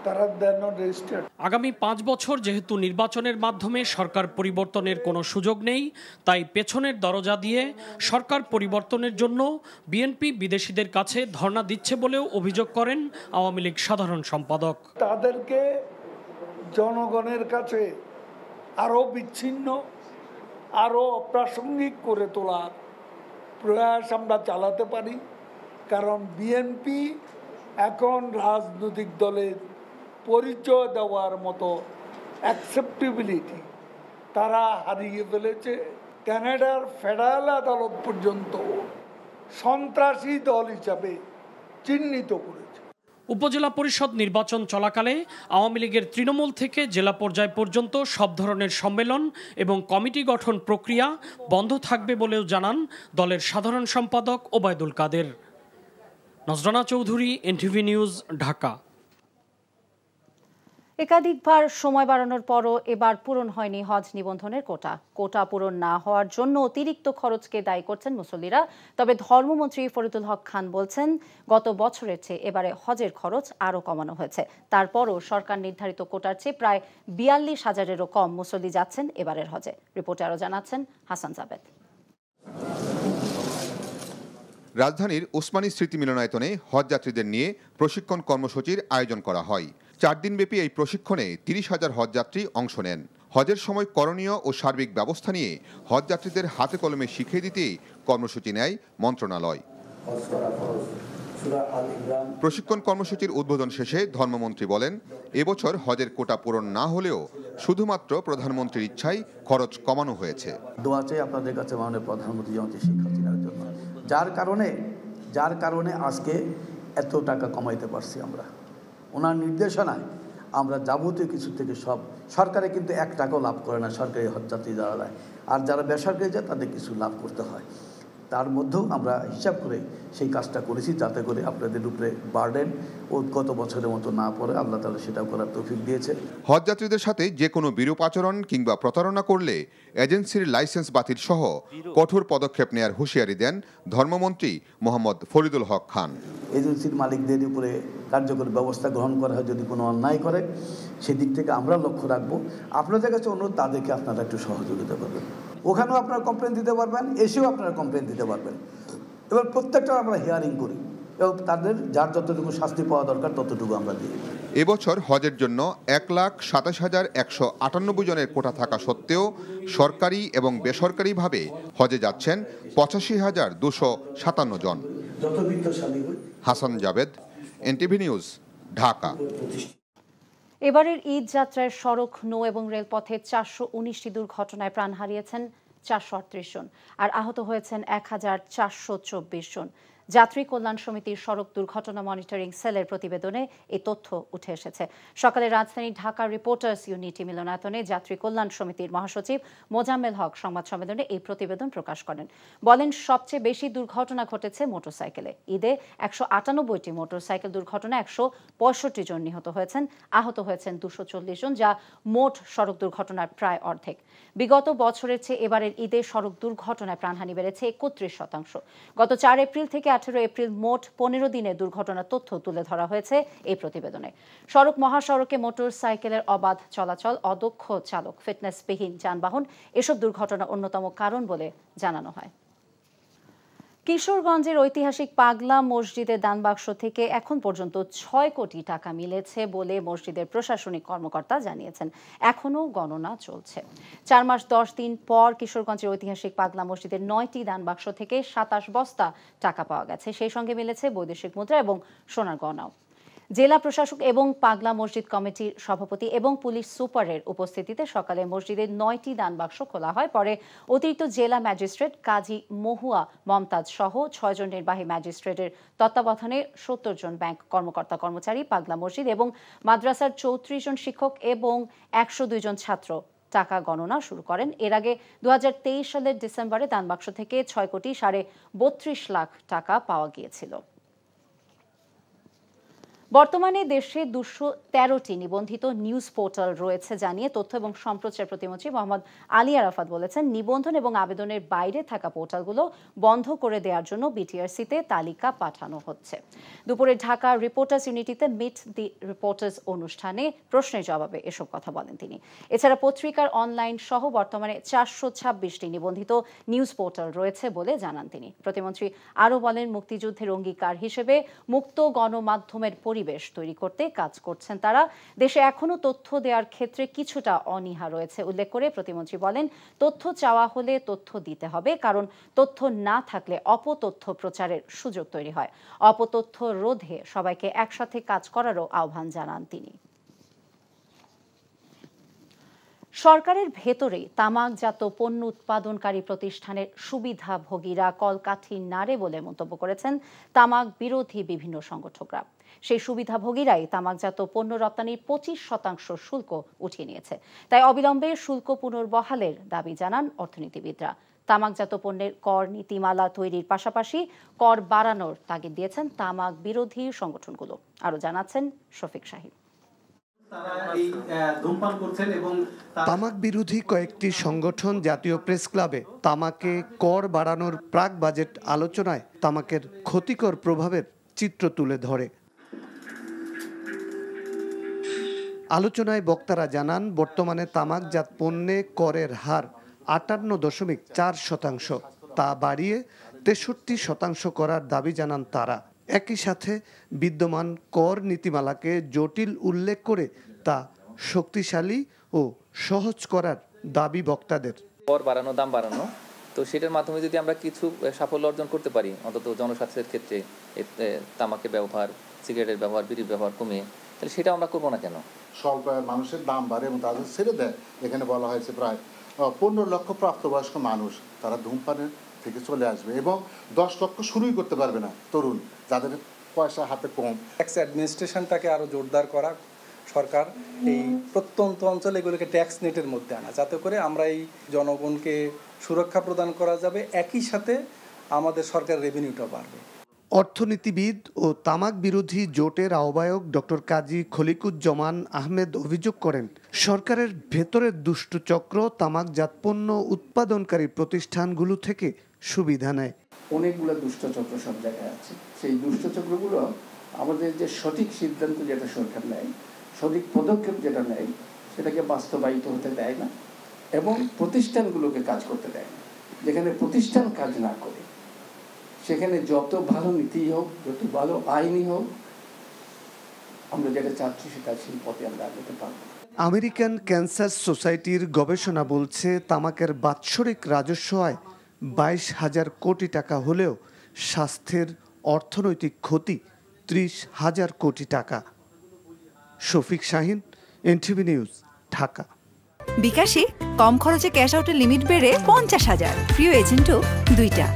তারা দেন রেজিস্টার্ড। আগামী 5 বছর যেহেতু নির্বাচনের মাধ্যমে সরকার পরিবর্তনের কোনো সুযোগ নেই, তাই পেছনের দরজা দিয়ে সরকার পরিবর্তনের জন্য বিএনপি বিদেশিদের কাছে ধর্ণা দিচ্ছে বলেও অভিযোগ করেন আওয়ামী লীগ সাধারণ সম্পাদক। তাদেরকে জনগণের কাছে আরো বিচ্ছিন্ন, আরো অপ্রাসঙ্গিক করে তোলার প্রয়াস আমরা চালাতে পারি, কারণ বিএনপি এখন রাজনৈতিক দলের পরিচয় দেওয়ার মতো অ্যাকসেপ্টেবিলিটি তারা হারিয়ে ফেলেছে। কানাডার ফেডারেল আদালত পর্যন্ত সন্ত্রাসী দল হিসাবে চিহ্নিত করেছে। উপজেলা পরিষদ নির্বাচন চলাকালে আওয়ামী লীগের তৃণমূল থেকে জেলা পর্যায় পর্যন্ত সব ধরনের সম্মেলন এবং কমিটি গঠন প্রক্রিয়া বন্ধ থাকবে বলেও জানান দলের সাধারণ সম্পাদক ওবায়দুল কাদের। নজরানা Chowdhury, NTV news, Dhaka. একাধিকবার সময় বাড়ানোর পরও এবার পূরণ হয়নি হজ নিবন্ধনের কোটা পূরণ না হওয়ার জন্য অতিরিক্ত খরচকে দায়ী করছেন মুসল্লিরা। তবে ধর্মমন্ত্রী ফরিদুল হক খান বলছেন, গত বছরের চেয়ে এবারে হজের খরচ আরও কমানো হয়েছে। তারপরও সরকার নির্ধারিত কোটার চেয়ে প্রায় 42,000-এরও কম মুসল্লি যাচ্ছেন এবারের হজে। রিপোর্টে আরও জানাচ্ছেন হাসান জাবেদ। রাজধানীর ওসমানী স্মৃতি মিলনায়তনে হজযাত্রীদের নিয়ে প্রশিক্ষণ কর্মসূচির আয়োজন করা হয়। 4 দিনব্যাপী এই প্রশিক্ষণে 30,000 হজযাত্রী অংশ নেন। হজের সময় করণীয় ও সার্বিক ব্যবস্থা নিয়ে হজযাত্রীদের হাতে কলমে শিখিয়ে দিতেই কর্মসূচি নেয় মন্ত্রণালয়। প্রশিক্ষণ কর্মসূচির উদ্বোধন শেষে ধর্মমন্ত্রী বলেন, এবছর হজের কোটা পূরণ না হলেও শুধুমাত্র প্রধানমন্ত্রীর ইচ্ছায় খরচ কমানো হয়েছে। দোয়া চাই আপনাদের কাছে মাননীয় প্রধানমন্ত্রী শেখ হাসিনার জন্য, যার কারণে আজকে এত টাকা কমাইতে পারছি আমরা। ওনার নির্দেশনায় আমরা যাবতীয় কিছু থেকে সব, সরকারে কিন্তু 1 টাকাও লাভ করে না সরকারি হজযাত্রী যারা যায়, আর যারা বেসরকারি যায় তাদের কিছু লাভ করতে হয়। তার মধ্যেও আমরা হিসাব করে সেই কাজটা করেছি যাতে করে আপনাদের উপরে বার্ডেন ও গত বছরের মতো না পড়ে। আল্লাহ তাআলা সেটাও করার তৌফিক দিয়েছে। হজযাত্রীদের সাথে যে কোনো বিরূপ আচরণ কিংবা প্রতারণা করলে এজেন্সির লাইসেন্স বাতিল সহ কঠোর পদক্ষেপ নেয়ার হুঁশিয়ারি দেন ধর্মমন্ত্রী মোহাম্মদ ফরিদুল হক খান। এজেন্সির মালিকদের উপরে কার্যকরী ব্যবস্থা গ্রহণ করা হয় যদি কোনো অন্যায় করে, সেদিক থেকে আমরা লক্ষ্য রাখবো। আপনাদের কাছে অনুরোধ, তাদেরকে আপনারা একটু সহযোগিতা করবেন। ওখানেও আপনারা কমপ্লেন দিতে পারবেন, এসেও আপনারা কমপ্লেন দিতে পারবেন। এবার প্রত্যেকটা আমরা হিয়ারিং করি এবং তাদের যার যতটুকু শাস্তি পাওয়া দরকার ততটুকু আমরা দিই। এবছর হজের জন্য 1,27,198 জনের কোটা থাকা সত্ত্বেও সরকারি এবং বেসরকারিভাবে হজে যাচ্ছেন 85,257 জন। Hasan Javed, NTV news, Dhaka. এবারের ঈদ যাত্রায় সড়ক, নৌ এবং রেলপথে 419টি দুর্ঘটনায় প্রাণ হারিয়েছেন 438 জন আর আহত হয়েছেন 1,424 জন। যাত্রী কল্যাণ সমিতির সড়ক দুর্ঘটনা মনিটরিং সেলের প্রতিবেদনে এই তথ্য উঠে এসেছে। সকালে রাজধানী ঢাকা রিপোর্টার্স ইউনিটি মিলনায়তনে যাত্রী কল্যাণ সমিতির মহাসচিব মোজাম্মেল হক সংবাদ সম্মেলনে এই প্রতিবেদন প্রকাশ করেন। বলেন, সবচেয়ে বেশি দুর্ঘটনা ঘটেছে মোটরসাইকেলে। ঈদে 198টি মোটরসাইকেল দুর্ঘটনায় 165 জন নিহত হয়েছেন, আহত হয়েছেন 240 জন, যা মোট সড়ক দুর্ঘটনার প্রায় অর্ধেক। বিগত বছরের চেয়ে এবারের ঈদে সড়ক দুর্ঘটনায় প্রাণহানি বেড়েছে 31%। গত 4 এপ্রিল থেকে 18 এপ্রিল মোট 15 দিনের দুর্ঘটনার তথ্য তুলে ধরা হয়েছে এই প্রতিবেদনে। সড়ক মহাসড়কে মোটর সাইকেলের অবাধ চলাচল, অদক্ষ চালক, ফিটনেসবিহীন যানবাহন এসব দুর্ঘটনার অন্যতম কারণ বলে জানানো হয়। কিশোরগঞ্জের ঐতিহাসিক পাগলা মসজিদের দানবাক্স থেকে এখন পর্যন্ত 6 কোটি টাকা মিলেছে বলে মসজিদের প্রশাসনিক কর্মকর্তা জানিয়েছেন। এখনও গণনা চলছে। 4 মাস 10 দিন পর কিশোরগঞ্জের ঐতিহাসিক পাগলা মসজিদের 9টি দানবাক্স থেকে 27 বস্তা টাকা পাওয়া গেছে। সেই সঙ্গে মিলেছে বৈদেশিক মুদ্রা এবং সোনার গয়নাও। জেলা প্রশাসক এবং পাগলা মসজিদ কমিটির সভাপতি এবং পুলিশ সুপারের উপস্থিতিতে সকালে মসজিদের 9টি দানবাক্স খোলা হয়। পরে অতিরিক্ত জেলা ম্যাজিস্ট্রেট কাজী মহুয়া মমতাজ সহ 6 জন নির্বাহী ম্যাজিস্ট্রেটের তত্ত্বাবধানে 70 জন ব্যাংক কর্মকর্তা কর্মচারী, পাগলা মসজিদ এবং মাদ্রাসার 34 জন শিক্ষক এবং 102 জন ছাত্র টাকা গণনা শুরু করেন। এর আগে 2023 সালের ডিসেম্বরে দানবাক্স থেকে 6,32 লাখ টাকা পাওয়া গিয়েছিল। বর্তমানে দেশে 213টি নিবন্ধিত নিউজ পোর্টাল রয়েছে জানিয়ে তথ্য এবং সম্প্রচার প্রতিমন্ত্রী মোহাম্মদ আলী আরাফাত বলেছেন, নিবন্ধন এবং আবেদনের বাইরে থাকা পোর্টালগুলো বন্ধ করে দেওয়ার জন্য বিটিআরসিতে তালিকা পাঠানো হচ্ছে। দুপুরে ঢাকা রিপোর্টার্স ইউনিটিতে মিট দি রিপোর্টার্স অনুষ্ঠানে প্রশ্নের জবাবে এসব কথা বলেন তিনি। এছাড়া পত্রিকার অনলাইন সহ বর্তমানে 426টি নিবন্ধিত নিউজ পোর্টাল রয়েছে বলে জানান তিনি। প্রতিমন্ত্রী আরও বলেন, মুক্তিযুদ্ধের অঙ্গীকার হিসেবে মুক্ত গণমাধ্যমের পরিবেশ তৈরি করতে কাজ করছেন তারা। দেশে এখনো তথ্য দেওয়ার ক্ষেত্রে কিছুটা অনীহা রয়েছে উল্লেখ করে প্রতিমন্ত্রী বলেন, তথ্য চাওয়া হলে তথ্য দিতে হবে, কারণ তথ্য না থাকলে অপতথ্য প্রচারের সুযোগ তৈরি হয়। অপতথ্য রোধে সবাইকে একসাথে কাজ করারও আহ্বান জানান তিনি। সরকারের ভেতরেই তামাকজাত পণ্য উৎপাদনকারী প্রতিষ্ঠানের সুবিধাভোগীরা কলকাঠি নাড়ে বলে মন্তব্য করেছেন তামাক বিরোধী বিভিন্ন সংগঠকরা। সেই সুবিধাভোগীরাই তামাকজাত পণ্য রপ্তানির 25% শুল্ক উঠিয়ে নিয়েছে। তাই অবিলম্বে শুল্ক পুনর্বহালের দাবি জানান অর্থনীতিবিদরা। তামাকজাত পণ্যের কর নীতিমালা তৈরির পাশাপাশি কর বাড়ানোর তাগিদ দিয়েছেন তামাক বিরোধী সংগঠনগুলো। আরও জানাচ্ছেন শফিক শাহিন। তামাক বিরোধী কয়েকটি সংগঠন জাতীয় প্রেস ক্লাবে তামাকে কর বাড়ানোর প্রাক বাজেট আলোচনায় তামাকের ক্ষতিকর প্রভাবের চিত্র তুলে ধরে। আলোচনায় বক্তারা জানান, বর্তমানে তামাকজাত পণ্যে করের হার 58.4%, তা বাড়িয়ে 63% করার দাবি জানান তারা। একই সাথে বিদ্যমান কর নীতিমালাকে জটিল উল্লেখ করে তা শক্তিশালী ও সহজ করার দাবি বক্তাদের। কর বাড়ানো, দাম বাড়ানো, তো সেটার মাধ্যমে যদি আমরা কিছু সাফল্য অর্জন করতে পারি, অন্তত জনস্বাস্থ্যের ক্ষেত্রে তামাকের ব্যবহার, সিগারেটের ব্যবহার, বিড়ির ব্যবহার কমিয়ে, তাহলে সেটা আমরা করবো না কেন? স্বল্প মানুষের দাম বাড়ে এবং তাদের ছেড়ে দেয়। এখানে বলা হয়েছে প্রায় 15 লক্ষ প্রাপ্তবয়স্ক মানুষ তারা ধূমপানের থেকে চলে আসবে এবং 10 লক্ষ শুরুই করতে পারবে না তরুণ, যাদের পয়সা হাতে কম। ট্যাক্স অ্যাডমিনিস্ট্রেশনটাকে আরও জোরদার করা, সরকার এই প্রত্যন্ত অঞ্চলে এগুলোকে ট্যাক্স নেটের মধ্যে আনা, যাতে করে আমরা এই জনগণকে সুরক্ষা প্রদান করা যাবে, একই সাথে আমাদের সরকার রেভিনিউটা বাড়বে। অর্থনীতিবিদ ও তামাক বিরোধী জোটের আহ্বায়ক ডক্টর কাজী খলিকুজ্জামান আহমেদ অভিযোগ করেন, সরকারের ভেতরের দুষ্ট চক্র তামাকজাত পণ্য উৎপাদনকারী প্রতিষ্ঠানগুলো থেকে সুবিধা নেয়। অনেকগুলো দুষ্ট চক্র সব জায়গায় আছে। সেই দুষ্ট চক্রগুলো আমাদের যে সঠিক সিদ্ধান্ত যেটা সরকার নেয়, সঠিক পদক্ষেপ যেটা নেয়, সেটাকে বাস্তবায়িত হতে দেয় না এবং প্রতিষ্ঠানগুলোকে কাজ করতে দেয় না। যেখানে প্রতিষ্ঠান কাজ না করে, সেখানে যত ভালো নীতি হোক, যত ভালো আইনই হোক, আমরা যেটা চাচ্ছি সেটা সেই পথে আমরা আগাতে পারবো। আমেরিকান ক্যান্সার সোসাইটির গবেষণা বলছে, তামাকের বাৎসরিক রাজস্ব আয় 22,000 কোটি টাকা হলেও স্বাস্থ্যের অর্থনৈতিক ক্ষতি 30,000 কোটি টাকা। Shafiq Shahin, NTV news, Dhaka. বিকাশে কম খরচে ক্যাশ আউটের লিমিট বেড়ে 50,000, প্রিয় এজেন্টও 2টা।